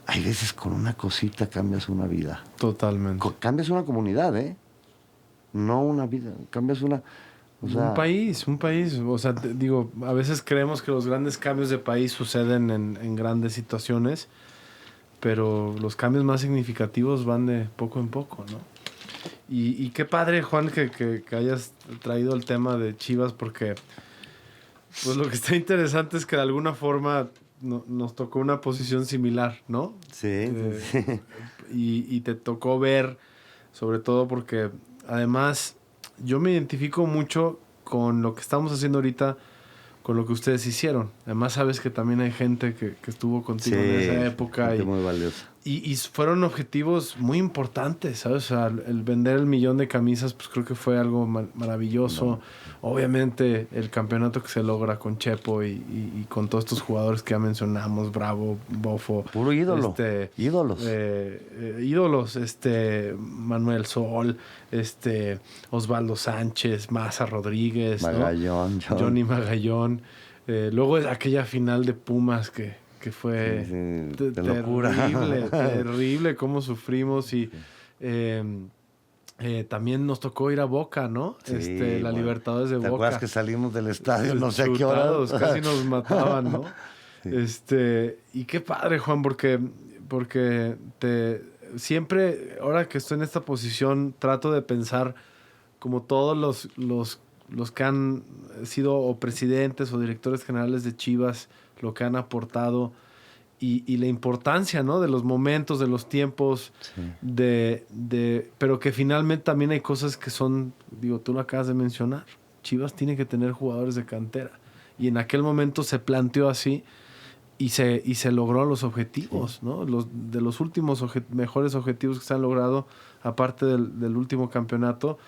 hay veces con una cosita cambias una vida. Totalmente. Cambias una comunidad, ¿eh? No una vida, cambias una... O sea, un país. O sea, digo, a veces creemos que los grandes cambios de país suceden en grandes situaciones, pero los cambios más significativos van de poco en poco, ¿no? Y qué padre, Juan, que hayas traído el tema de Chivas, porque pues lo que está interesante es que de alguna forma nos tocó una posición similar, ¿no? Sí, sí. Y te tocó ver, sobre todo porque además yo me identifico mucho con lo que estamos haciendo ahorita, con lo que ustedes hicieron. Además sabes que también hay gente que estuvo contigo en esa época. Gente muy valiosa. Y fueron objetivos muy importantes, ¿sabes? O sea, el vender 1,000,000 de camisas, pues creo que fue algo maravilloso. No. Obviamente, el campeonato que se logra con Chepo y con todos estos jugadores que ya mencionamos, Bravo, Bofo. Puro ídolo. Ídolos. Ídolos, Manuel Sol, Osvaldo Sánchez, Maza Rodríguez, Magallón, ¿no? Johnny Magallón. Luego aquella final de Pumas que fue terrible cómo sufrimos y también nos tocó ir a Boca, ¿no? Sí, la Libertadores de ¿te Boca. ¿Te acuerdas que salimos del estadio no sé a qué hora? Casi nos mataban, ¿no? Sí. Y qué padre, Juan, porque siempre, ahora que estoy en esta posición, trato de pensar como todos los que han sido o presidentes o directores generales de Chivas, lo que han aportado y la importancia, ¿no? De los momentos, de los tiempos, sí. Pero que finalmente también hay cosas que son, digo, tú lo acabas de mencionar, Chivas tiene que tener jugadores de cantera y en aquel momento se planteó así y se logró los objetivos, sí. ¿No? De los últimos mejores objetivos que se han logrado, aparte del último campeonato,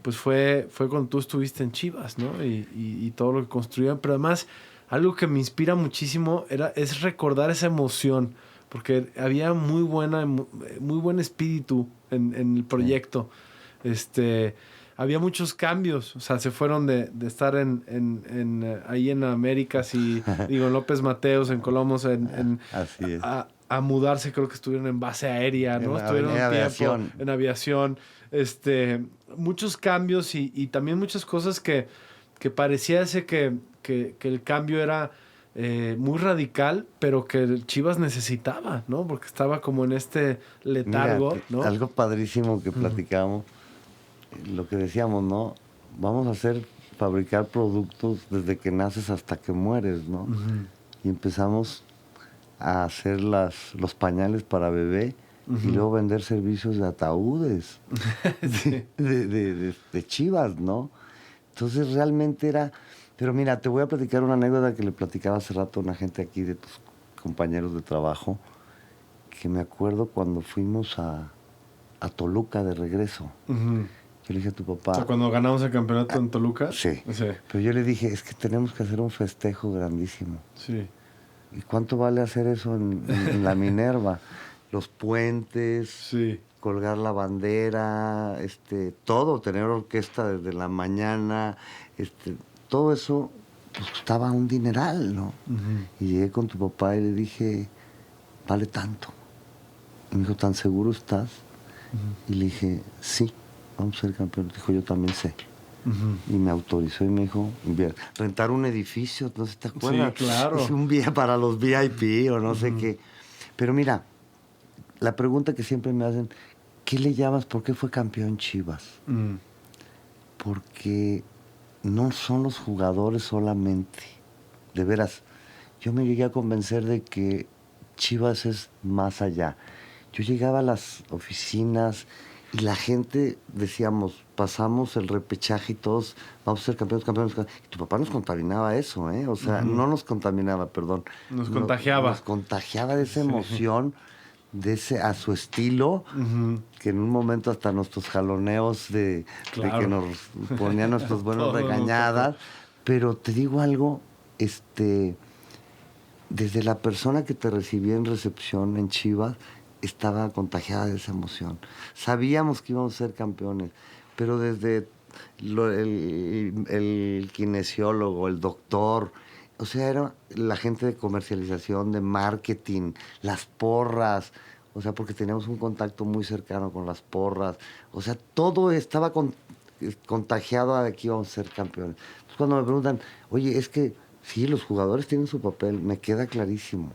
pues fue cuando tú estuviste en Chivas, ¿no? Y todo lo que construían, pero además algo que me inspira muchísimo es recordar esa emoción, porque había muy buen espíritu en el proyecto. Sí. Había muchos cambios, o sea, se fueron de estar ahí en Américas y digo, en López Mateos, en Colomos, así es. A mudarse, creo que estuvieron en base aérea, ¿no? Estuvieron un aviación. En aviación. Muchos cambios y también muchas cosas que pareciese que el cambio era muy radical, pero que el Chivas necesitaba, ¿no? Porque estaba como en este letargo. Mira, ¿no? Algo padrísimo que platicamos, lo que decíamos, ¿no? Vamos a fabricar productos desde que naces hasta que mueres, ¿no? Y empezamos a hacer los pañales para bebé y luego vender servicios de ataúdes Sí. de Chivas, ¿no? Entonces realmente era... Pero mira, te voy a platicar una anécdota que le platicaba hace rato a una gente aquí de tus compañeros de trabajo, que me acuerdo cuando fuimos a Toluca de regreso. Ujú. Yo le dije a tu papá... O sea, cuando ganamos el campeonato en Toluca. Sí. Sí. Pero yo le dije, es que tenemos que hacer un festejo grandísimo. Sí. ¿Y cuánto vale hacer eso en la Minerva? Los puentes, Sí. colgar la bandera, todo, tener orquesta desde la mañana, todo eso pues costaba un dineral, ¿no? Ujú. Y llegué con tu papá y le dije, vale tanto. Y me dijo, ¿tan seguro estás? Y le dije, sí, vamos a ser campeones. Dijo, yo también sé. Ujú. Y me autorizó y me dijo, rentar un edificio, no sé si te acuerdas. Sí, claro. Es un día para los VIP o no sé qué. Pero mira, la pregunta que siempre me hacen, ¿qué le llamas? ¿Por qué fue campeón Chivas? Mm. Porque no son los jugadores solamente. De veras, yo me llegué a convencer de que Chivas es más allá. Yo llegaba a las oficinas y la gente, decíamos, pasamos el repechaje y todos vamos a ser campeones, campeones. Y tu papá nos contaminaba eso, ¿eh? O sea, no nos contaminaba, perdón. Nos contagiaba. Nos contagiaba de esa emoción, de ese, a su estilo, Ujú. que en un momento hasta nuestros jaloneos de Claro. que nos ponían nuestras buenas Todo nos regañadas. Pero te digo algo, desde la persona que te recibía en recepción en Chivas, estaba contagiada de esa emoción. Sabíamos que íbamos a ser campeones, pero desde el kinesiólogo, el doctor, o sea, era la gente de comercialización, de marketing, las porras, o sea, porque teníamos un contacto muy cercano con las porras, o sea, todo estaba contagiado a que íbamos a ser campeones. Entonces, cuando me preguntan, oye, es que sí, los jugadores tienen su papel, me queda clarísimo.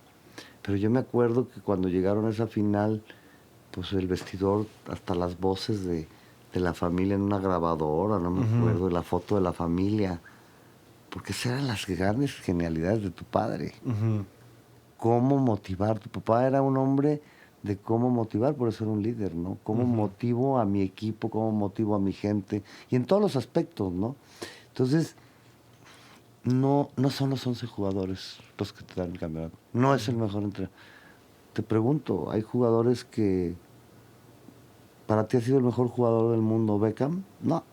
Pero yo me acuerdo que cuando llegaron a esa final, pues el vestidor, hasta las voces de la familia en una grabadora, no me acuerdo, de la foto de la familia. Porque esas eran las grandes genialidades de tu padre. Ujú. Cómo motivar. Tu papá era un hombre de cómo motivar, por eso era un líder, ¿no? Cómo motivo a mi equipo, cómo motivo a mi gente. Y en todos los aspectos, ¿no? Entonces, no son los 11 jugadores los que te dan el campeonato. No es el mejor entrenador. Te pregunto, ¿hay jugadores que para ti ha sido el mejor jugador del mundo, Beckham? No.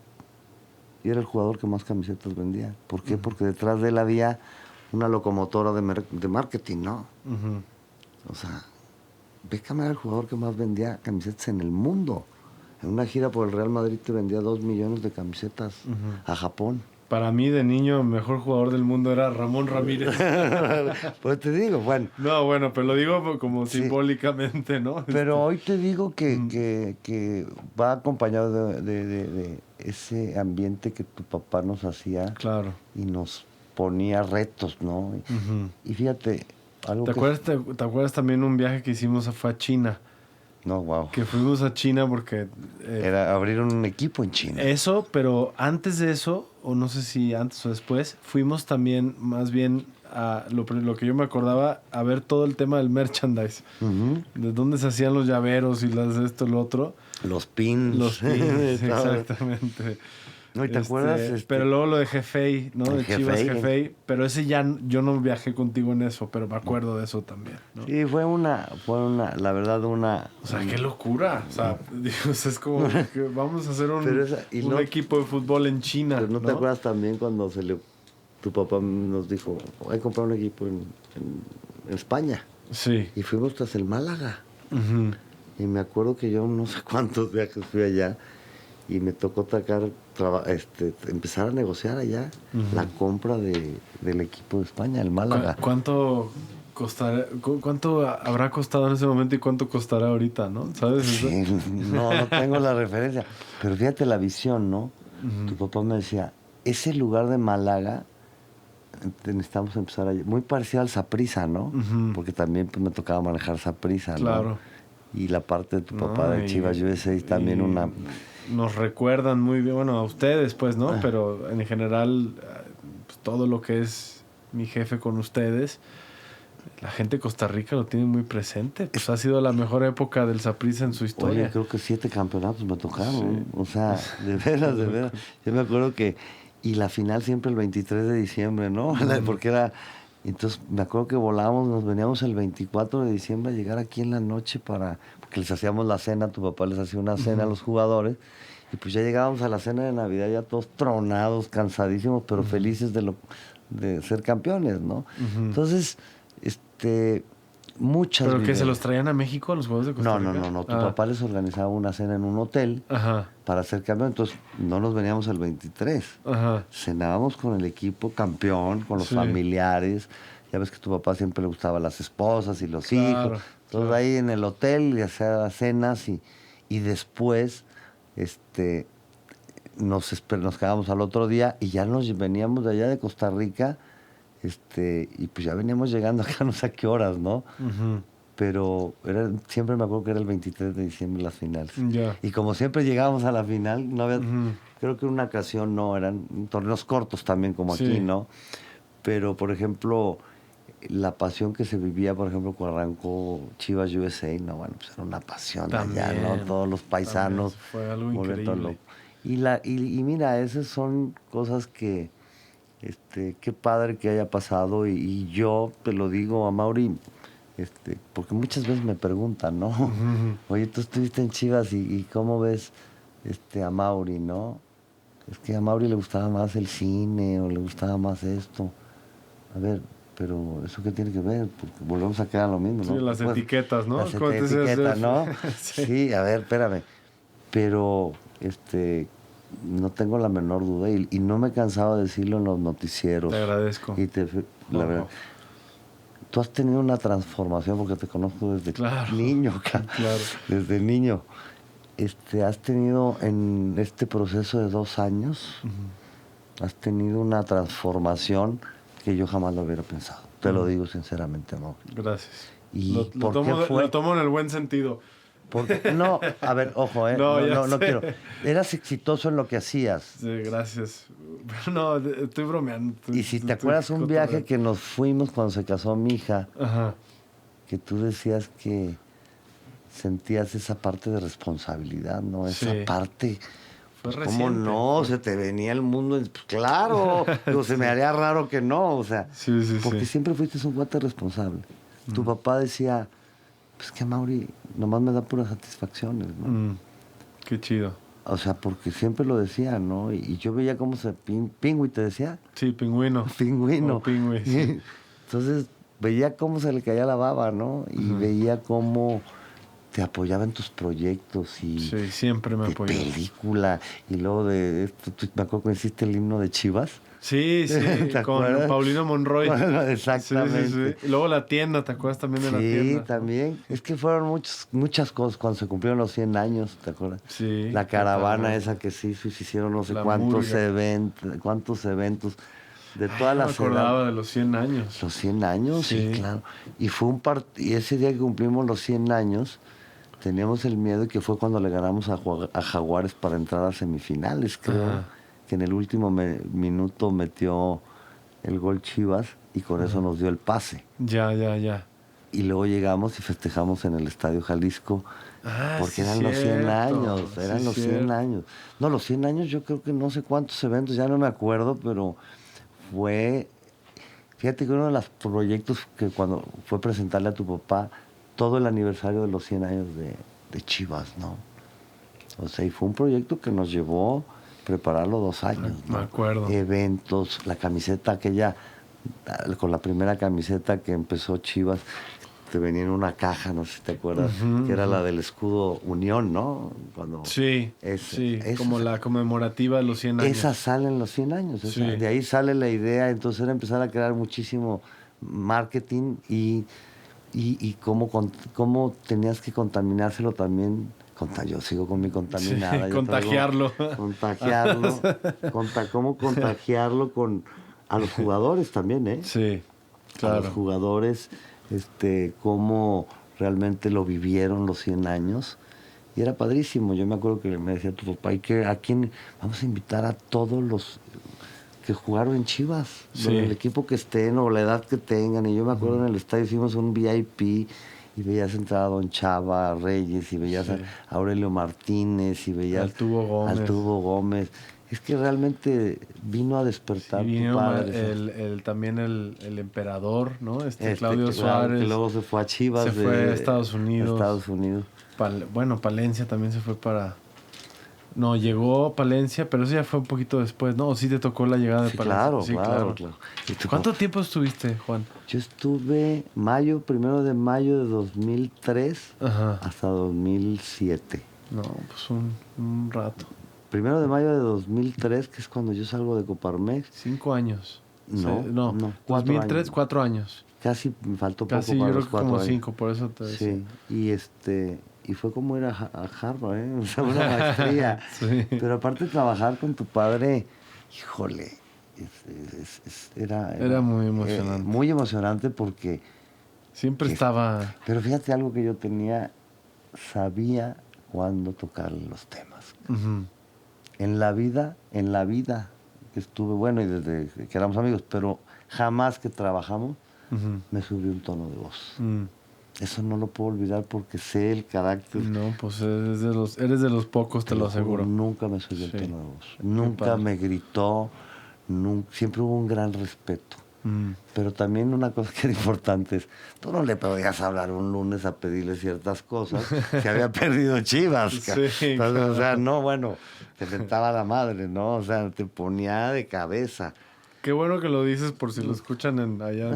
Y era el jugador que más camisetas vendía. ¿Por qué? Porque detrás de él había una locomotora de marketing, ¿no? Ujú. O sea, Beckham era el jugador que más vendía camisetas en el mundo. En una gira por el Real Madrid te vendía 2 millones de camisetas a Japón. Para mí, de niño, el mejor jugador del mundo era Ramón Ramírez. Pues te digo, bueno. No, bueno, pero lo digo como Sí. simbólicamente, ¿no? Pero hoy te digo que va acompañado de ese ambiente que tu papá nos hacía Claro. y nos ponía retos, ¿no? Ujú. Y fíjate, algo ¿Te acuerdas también un viaje que hicimos fue a China? No, wow. Que fuimos a China porque... Era abrir un equipo en China. Eso, pero antes de eso, o no sé si antes o después, fuimos también más bien a lo que yo me acordaba, a ver todo el tema del merchandise. Ujú. De dónde se hacían los llaveros y las de esto y lo otro. Los pins. Los pins, Todo. exactamente. No, ¿y te acuerdas? Pero luego lo de Jefei, ¿no? El De Chivas Jefei. Jefei. Pero ese ya, yo no viajé contigo en eso, pero me acuerdo de eso también, ¿no? Sí, fue una, la verdad, una... O sea, qué locura. O sea, digo, es como que vamos a hacer un y no- equipo de fútbol en China. Pero ¿no te acuerdas también cuando tu papá nos dijo, hay que comprar un equipo en España? Sí. Y fuimos tras el Málaga. Ujú. Y me acuerdo que yo no sé cuántos viajes fui allá y me tocó empezar a negociar allá la compra del equipo de España, el Málaga. ¿Cuánto habrá costado en ese momento y cuánto costará ahorita, no? ¿Sabes? Sí, no tengo la referencia. Pero fíjate la visión, ¿no? Tu papá me decía, ese lugar de Málaga, necesitamos empezar allá. Muy parecido al Saprissa, ¿no? Ujú. Porque también pues, me tocaba manejar Saprissa, ¿no? Claro. Y la parte de tu papá de y- Chivas USA también y una... Nos recuerdan muy bien, bueno, a ustedes pues, ¿no? Pero en general, pues, todo lo que es mi jefe con ustedes, La gente de Costa Rica lo tiene muy presente. Pues ha sido la mejor época del Saprissa en su historia. Oye, creo que 7 campeonatos me tocaron. Sí. O sea, de veras. Yo me acuerdo que... Y la final siempre el 23 de diciembre, ¿no? Porque era... Entonces, me acuerdo que volábamos, nos veníamos el 24 de diciembre a llegar aquí en la noche porque les hacíamos la cena, tu papá les hacía una cena a los jugadores, y pues ya llegábamos a la cena de Navidad ya todos tronados, cansadísimos, pero felices de ser campeones, ¿no? Entonces, muchas ¿Pero que se los traían a México, los jugadores de Costa Rica? No. Tu papá les organizaba una cena en un hotel para ser campeón. Entonces, no nos veníamos el 23. Cenábamos con el equipo campeón, con los familiares. Ya ves que a tu papá siempre le gustaba las esposas y los hijos. Entonces, ahí en el hotel, y hacía las cenas y después nos quedábamos al otro día y ya nos veníamos de allá de Costa Rica. Y pues ya veníamos llegando acá no sé a qué horas, ¿no? Pero siempre me acuerdo que era el 23 de diciembre las finales. Y como siempre llegábamos a la final, no había, creo que en una ocasión no, eran torneos cortos también como aquí, ¿no? Pero, por ejemplo, la pasión que se vivía, por ejemplo, cuando arrancó Chivas USA, no, bueno, pues era una pasión también, allá, ¿no? Todos los paisanos. Fue algo increíble. Y mira, esas son cosas que... qué padre que haya pasado y yo te lo digo a Mauri, porque muchas veces me preguntan, ¿no? Oye, tú estuviste en Chivas y ¿cómo ves a Mauri, no? Es que a Mauri le gustaba más el cine o le gustaba más esto. A ver, pero ¿eso qué tiene que ver? Porque volvemos a quedar lo mismo, ¿no? Sí, las etiquetas, ¿no? Las etiquetas, ¿no? Sí, a ver, espérame. Pero, no tengo la menor duda y no me he cansado de decirlo en los noticieros. Te agradezco. La verdad, tú has tenido una transformación porque te conozco desde niño, desde niño. Has tenido en este proceso de 2 años, has tenido una transformación que yo jamás lo hubiera pensado. Te lo digo sinceramente, amor. Gracias. ¿Y lo tomo en el buen sentido. Porque, no, a ver, ojo, no quiero. Eras exitoso en lo que hacías. Sí, gracias. No, estoy bromeando. Y si te acuerdas un viaje que nos fuimos cuando se casó mi hija, que tú decías que sentías esa parte de responsabilidad, ¿no? Esa parte... Pues, ¿cómo no? Se te venía el mundo... Pues, claro, se me haría raro que no, o sea... porque siempre fuiste un cuate responsable. Tu papá decía... Pues que Mauri nomás me da puras satisfacciones, ¿no? Qué chido. O sea, porque siempre lo decía, ¿no? Y yo veía cómo se... ¿Pingüi te decía? Sí, pingüino. Pingüino. Pingüi, sí. Entonces, veía cómo se le caía la baba, ¿no? Y veía cómo te apoyaba en tus proyectos y... Sí, siempre me apoyó. De película. Y luego de esto, me acuerdo que hiciste el himno de Chivas. Sí, con Paulino Monroy. Bueno, exactamente. Sí. Y luego la tienda, ¿te acuerdas también de la tienda? Sí, también. Es que fueron muchas cosas cuando se cumplieron los 100 años, ¿te acuerdas? Sí. La caravana esa que se hicieron no sé cuántos eventos de todas las edades. Me acordaba de los 100 años. Los 100 años, sí, claro. Y fue y ese día que cumplimos los 100 años, teníamos el miedo y que fue cuando le ganamos a Jaguares para entrar a semifinales, creo. Que en el último minuto metió el gol Chivas y con eso nos dio el pase. Ya. Y luego llegamos y festejamos en el Estadio Jalisco porque eran los 100 años, eran los 100 años. No, los 100 años yo creo que no sé cuántos eventos, ya no me acuerdo, pero fue... Fíjate que uno de los proyectos que cuando fue presentarle a tu papá todo el aniversario de los 100 años de Chivas, ¿no? O sea, y fue un proyecto que nos llevó... prepararlo 2 años, ¿no? Me acuerdo. Eventos, la camiseta aquella, con la primera camiseta que empezó Chivas, te venía en una caja, no sé si te acuerdas, que era la del escudo Unión, ¿no? Cuando como la conmemorativa de los 100 años. Esa sale en los 100 años, de ahí sale la idea, entonces era empezar a crear muchísimo marketing y cómo tenías que contaminárselo también. Yo sigo con mi contaminada. Sí, contagiarlo. Cómo contagiarlo a los jugadores también, ¿eh? Sí, claro. A los jugadores, cómo realmente lo vivieron los 100 años. Y era padrísimo. Yo me acuerdo que me decía tu papá, ¿a quién vamos a invitar a todos los que jugaron en Chivas, Sí. el equipo que estén o la edad que tengan. Y yo me acuerdo en el estadio hicimos un VIP y veías entrar a Don Chava, a Reyes, y veías Sí. a Aurelio Martínez, y veías Al Tubo Gómez. al Tubo Gómez. Es que realmente vino a despertar tu vino padre. también el emperador, ¿no? Claudio Claro, Suárez. que luego se fue a Chivas. Se fue a Estados Unidos. Estados Unidos. Bueno, Palencia también se fue para... No, llegó Palencia, pero eso ya fue un poquito después, ¿no? ¿O sí te tocó la llegada de Sí, Palencia? claro. ¿Cuánto tiempo estuviste, Juan? Yo estuve 1 de mayo de 2003 Ajá. hasta 2007. No, pues un rato. 1 de mayo de 2003, que es cuando yo salgo de Coparmex. 5 años. No, no. 2003, años. 4 años. Casi me faltó poco Casi, para yo los creo que 4 como años. 5, por eso te decía. Sí, y fue como ir a Harvard, ¿eh? O sea, una maestría. Sí. Pero aparte de trabajar con tu padre, híjole, Era muy emocionante. Muy emocionante porque... Siempre estaba... Pero fíjate algo que yo sabía cuándo tocar los temas. Uh-huh. En la vida que estuve, bueno, y desde que éramos amigos, pero jamás que trabajamos, Uh-huh. me subí un tono de voz. Mm. Eso no lo puedo olvidar porque sé el carácter. No, pues eres de los pocos, te lo aseguro. Nunca me subí el tono de voz. Qué Nunca padre. me gritó. Siempre hubo un gran respeto. Mm. Pero también una cosa que era importante es, tú no le podías hablar un lunes a pedirle ciertas cosas que había perdido Chivas. Sí, Entonces, claro. O sea, no, bueno, te mentaba la madre, ¿no? O sea, te ponía de cabeza. Qué bueno que lo dices por si lo escuchan allá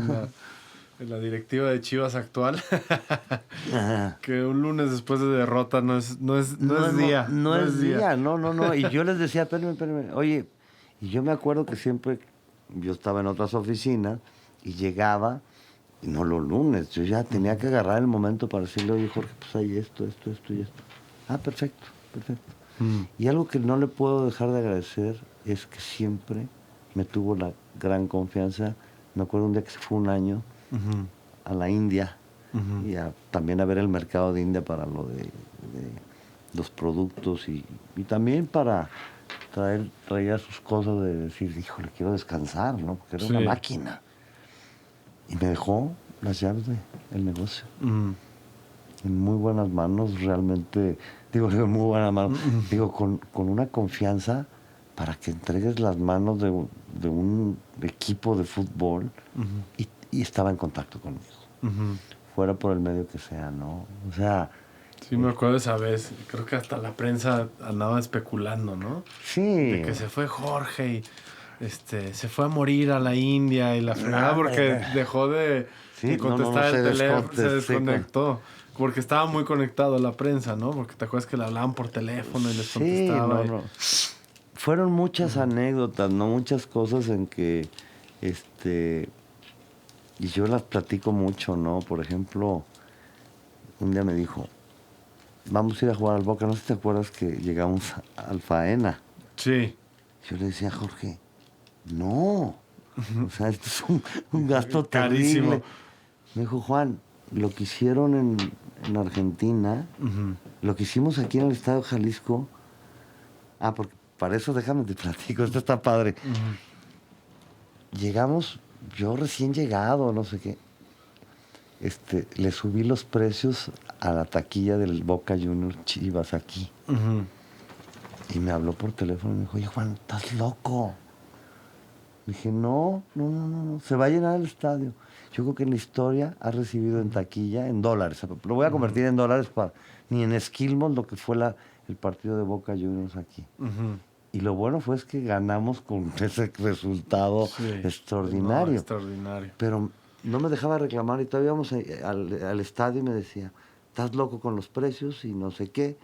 en la directiva de Chivas actual. Ajá. Que un lunes después de derrota no es día. No es día, no. Y yo les decía, espérame. Oye, y yo me acuerdo que siempre yo estaba en otras oficinas y llegaba, y no los lunes, yo ya tenía que agarrar el momento para decirle, oye, Jorge, pues hay esto y esto. Ah, perfecto. Mm. Y algo que no le puedo dejar de agradecer es que siempre me tuvo la gran confianza. Me acuerdo un día que se fue un año Uh-huh. a la India Uh-huh. y también a ver el mercado de India para lo de los productos y también para traer sus cosas de decir, híjole, quiero descansar, ¿no? Porque era Sí. una máquina. Y me dejó las llaves del negocio. Uh-huh. En muy buenas manos, realmente, digo, en muy buenas manos, digo, con una confianza para que entregues las manos de un equipo de fútbol Uh-huh. y estaba en contacto conmigo, Uh-huh. fuera por el medio que sea, ¿no? O sea, Sí, me acuerdo esa vez. Creo que hasta la prensa andaba especulando, ¿no? sí. De que se fue Jorge y se fue a morir a la India y la fregada porque dejó de Sí, contestar se el teléfono, se desconte- sí, desconectó. Porque estaba muy conectado a la prensa, ¿no? Porque te acuerdas que le hablaban por teléfono y les Sí, contestaba. no. Fueron muchas anécdotas, ¿no? Muchas cosas en que, y yo las platico mucho, ¿no? Por ejemplo, un día me dijo, vamos a ir a jugar al Boca. No sé si te acuerdas que llegamos al Faena. Sí. Yo le decía a Jorge, no. O sea, esto es un gasto Carísimo. terrible. Me dijo, Juan, lo que hicieron en Argentina, Uh-huh. lo que hicimos aquí en el Estadio Jalisco, porque para eso déjame te platico, esto está padre. Uh-huh. Llegamos, yo recién llegado, no sé qué, le subí los precios a la taquilla del Boca Juniors Chivas aquí. Uh-huh. Y me habló por teléfono y me dijo, oye, Juan, ¿estás loco? Dije, no, se va a llenar el estadio. Yo creo que en la historia ha recibido en taquilla, en dólares. Lo voy a convertir en dólares ni en esquilmos lo que fue el partido de Boca Juniors aquí. Uh-huh. Y lo bueno fue es que ganamos con ese resultado extraordinario. No, extraordinario. Pero no me dejaba reclamar y todavía íbamos al estadio y me decía, estás loco con los precios y no sé qué.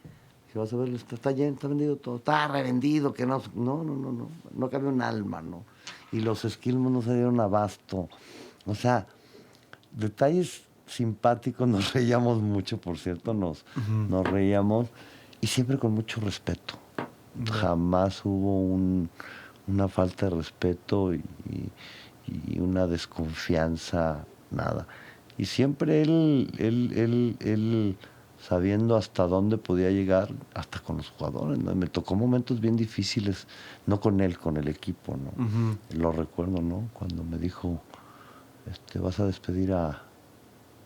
Que vas a ver, está lleno, está vendido todo, está revendido, que no cabe un alma, ¿no? Y los esquilmos no se dieron abasto. O sea, detalles simpáticos, nos reíamos mucho, por cierto, nos reíamos y siempre con mucho respeto. Jamás hubo una falta de respeto y una desconfianza, nada. Y siempre él sabiendo hasta dónde podía llegar, hasta con los jugadores, ¿no? Me tocó momentos bien difíciles, no con él, con el equipo, ¿no? Ujú. Lo recuerdo, ¿no? Cuando me dijo, vas a despedir a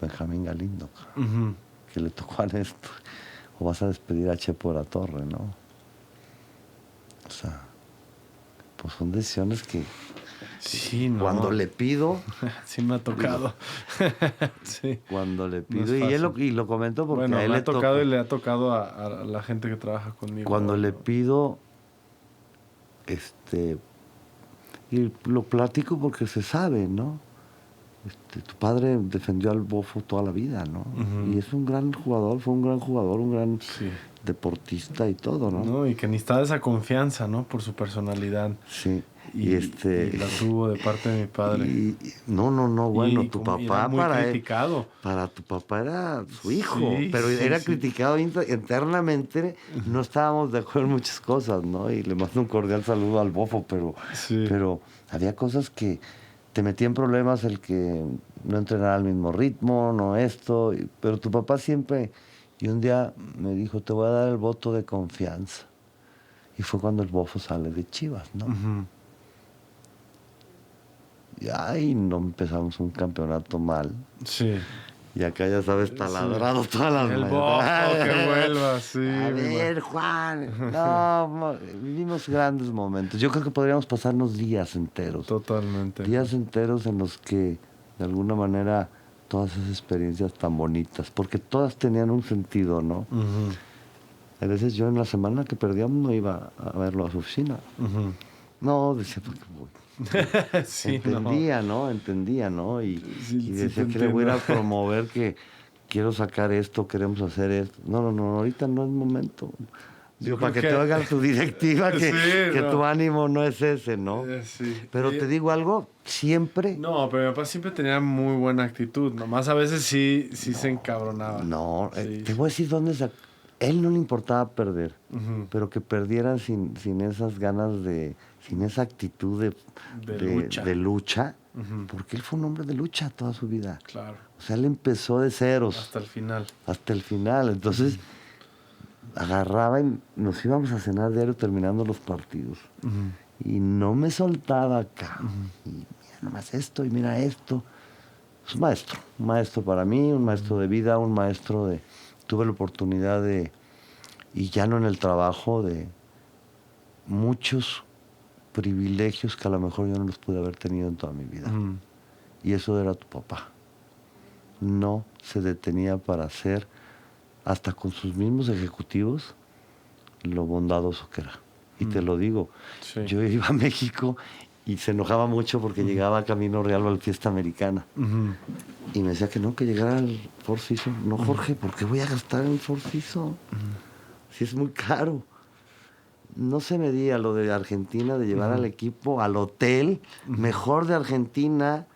Benjamín Galindo, Ujú. que le tocó a Néstor, o vas a despedir a Chepo de la Torre, ¿no? O sea, pues son decisiones que Sí, no. cuando le pido, Sí me ha tocado. Sí. cuando le No pido, es y él fácil. lo comento porque Bueno, a él me le ha tocado toca. y le ha tocado a la gente que trabaja conmigo. Cuando le pido, y lo platico porque se sabe, ¿no? Tu padre defendió al Bofo toda la vida, ¿no? Ujú. Y es un gran jugador, fue un gran jugador, un gran Sí. deportista y todo, ¿no? No, y que necesitaba esa confianza, ¿no? Por su personalidad. Sí. Y la tuvo de parte de mi padre. No, bueno, tu y papá era muy para él, criticado. para tu papá era su hijo, Sí, pero sí, era sí. criticado internamente, no estábamos de acuerdo en muchas cosas, ¿no? Y le mando un cordial saludo al Bofo, Sí. pero había cosas que te metía en problemas el que no entrenara al mismo ritmo, no esto, pero tu papá siempre, y un día me dijo, te voy a dar el voto de confianza. Y fue cuando el Bofo sale de Chivas, ¿no? Ujú. Y ahí no empezamos un campeonato mal. Sí. Y acá ya sabes, taladrado todas las El mañanas. Bofo, que vuelva, sí. A ver, Juan. No, vivimos grandes momentos. Yo creo que podríamos pasarnos días enteros. Totalmente. Días enteros en los que, de alguna manera, todas esas experiencias tan bonitas, porque todas tenían un sentido, ¿no? Ujú. A veces yo en la semana que perdíamos no iba a verlo a su oficina. Ujú. No, decía, ¿por qué voy? Sí, Entendía, ¿no? Y Sí, y sí decía te que le voy a ir a entiendo. promover, que quiero sacar esto, queremos hacer esto. No, ahorita no es momento. Digo, para que te oiga tu directiva, Sí, que no. tu ánimo no es ese, ¿no? Sí. Pero te digo algo, siempre... No, pero mi papá siempre tenía muy buena actitud. Nomás a veces sí se encabronaba. No, Sí, te voy a decir dónde él no le importaba perder, Ujú. pero que perdieran sin esas ganas sin esa actitud De lucha. de lucha, Ujú. porque él fue un hombre de lucha toda su vida. Claro. O sea, él empezó de ceros Hasta el final. hasta el final. Entonces, agarraba y nos íbamos a cenar diario terminando los partidos. Ujú. Y no me soltaba acá. Y mira nomás esto, y mira esto. Es un maestro para mí, un maestro de vida, un maestro de... Tuve la oportunidad y ya no en el trabajo, de muchos privilegios que a lo mejor yo no los pude haber tenido en toda mi vida. Ujú. Y eso era tu papá. No se detenía para hacer, hasta con sus mismos ejecutivos, lo bondadoso que era. Y te lo digo, Sí. yo iba a México y se enojaba mucho porque llegaba a Camino Real a la fiesta americana. Ujú. Y me decía que no, que llegara al Four Seasons. No, Jorge, ¿por qué voy a gastar en el Four Seasons? Si es muy caro. No se medía lo de Argentina, de llevar al equipo al hotel mejor de Argentina.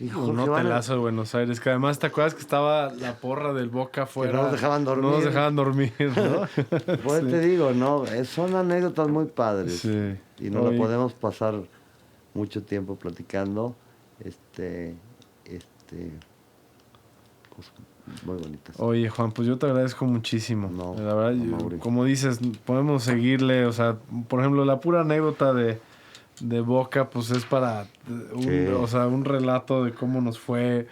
Y Un Jorge, van a- hotelazo de Buenos Aires, que además te acuerdas que estaba la porra del Boca afuera. no nos dejaban dormir. No nos dejaban dormir, ¿no? Pues Sí. te digo, no, son anécdotas muy padres. Sí. Y nos Oye, la podemos pasar mucho tiempo platicando. Cosas muy bonitas. Oye, Juan, pues yo te agradezco muchísimo. No, La verdad, no, Mauri. como dices, podemos seguirle, o sea, por ejemplo, la pura anécdota de Boca, pues es para Sí. un relato de cómo nos fue,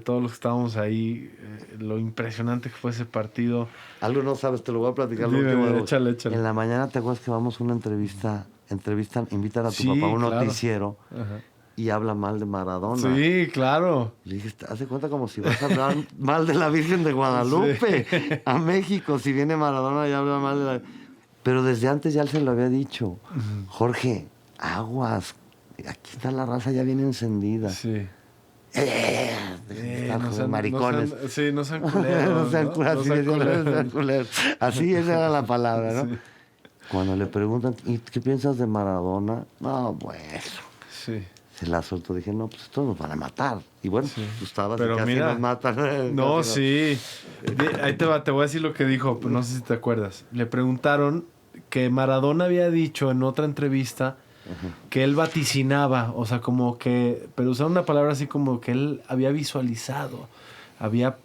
todos los que estábamos ahí, lo impresionante que fue ese partido. Algo no sabes, te lo voy a platicar. lo Dime, último de- échale. En la mañana te acuerdas que vamos a una invitan a tu Sí, papá a un claro. noticiero Ajá. y habla mal de Maradona. Sí, claro. Le dije, hace cuenta como si vas a hablar mal de la Virgen de Guadalupe a México, si viene Maradona y habla mal de la... Pero desde antes ya él se lo había dicho. Jorge, aguas, aquí está la raza, ya viene encendida. Sí. Están No sean- maricones. no sean culeros. No sean culeros, así decían, no sean culeros. Así esa era la palabra, ¿no? Sí. Cuando le preguntan, ¿y qué piensas de Maradona? No, bueno, Sí. se la soltó. Dije, no, pues estos nos van a matar. Y bueno, Sí. tú estabas Pero y casi mira, nos matan. No, Casi sí. Ahí te voy a decir lo que dijo, pero no sé si te acuerdas. Le preguntaron que Maradona había dicho en otra entrevista que él vaticinaba, o sea, como que, pero usaron una palabra así como que él había visualizado había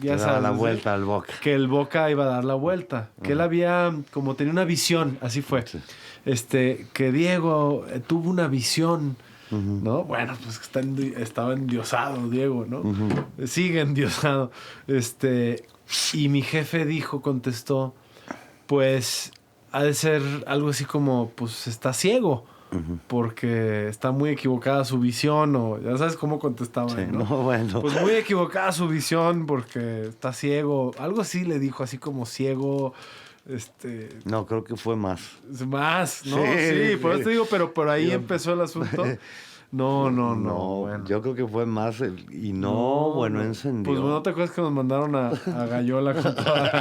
ya sabes, la vuelta al Boca. Que el Boca iba a dar la vuelta. Que él había, como tenía una visión, así fue. Sí. Que Diego tuvo una visión, Uh-huh. ¿no? Bueno, pues estaba endiosado Diego, ¿no? Uh-huh. Sigue endiosado. Y mi jefe contestó, pues ha de ser algo así como, pues está ciego. Uh-huh. Porque está muy equivocada su visión, o ya sabes cómo contestaba, sí, ¿no? No, bueno. Pues muy equivocada su visión porque está ciego. Algo así le dijo, así como ciego. No, creo que fue más. Más, ¿no? Sí, por eso te digo, pero por ahí empezó el asunto. No. Bueno. Yo creo que fue más bueno, encendió. Pues no te acuerdas que nos mandaron a Gallola con toda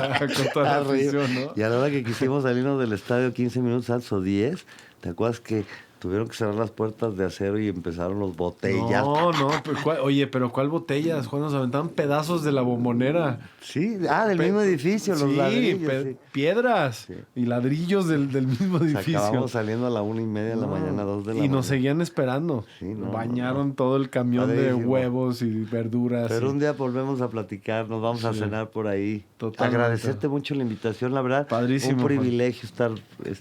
la afición, ¿no? Y a la hora que quisimos salirnos del estadio 15 minutos antes o 10, ¿te acuerdas que tuvieron que cerrar las puertas de acero y empezaron los botellas? No, pero ¿cuál botellas? Juan, nos aventaban pedazos de la Bombonera. Sí, del mismo edificio, los ladrillos. Piedras y ladrillos del mismo edificio. Acabamos saliendo a la 1:30 de la mañana, 2 de la mañana. Y nos seguían esperando. Sí, bañaron todo el camión de huevos y verduras. Pero un día volvemos a platicar, nos vamos a cenar por ahí. Totalmente. Agradecerte mucho la invitación, la verdad. Padrísimo. Un privilegio estar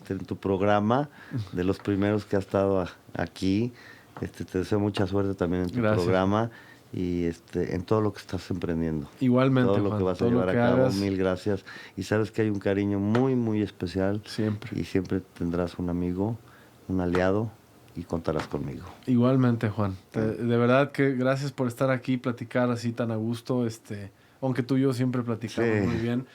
en tu programa, de los primeros que has estado aquí. Te deseo mucha suerte también en tu programa y en todo lo que estás emprendiendo. Igualmente, todo lo Juan, que vas a llevar a cabo. Mil gracias. Y sabes que hay un cariño muy, muy especial. Siempre. Y siempre tendrás un amigo, un aliado y contarás conmigo. Igualmente, Juan. De verdad que gracias por estar aquí y platicar así tan a gusto. Aunque tú y yo siempre platicamos muy bien.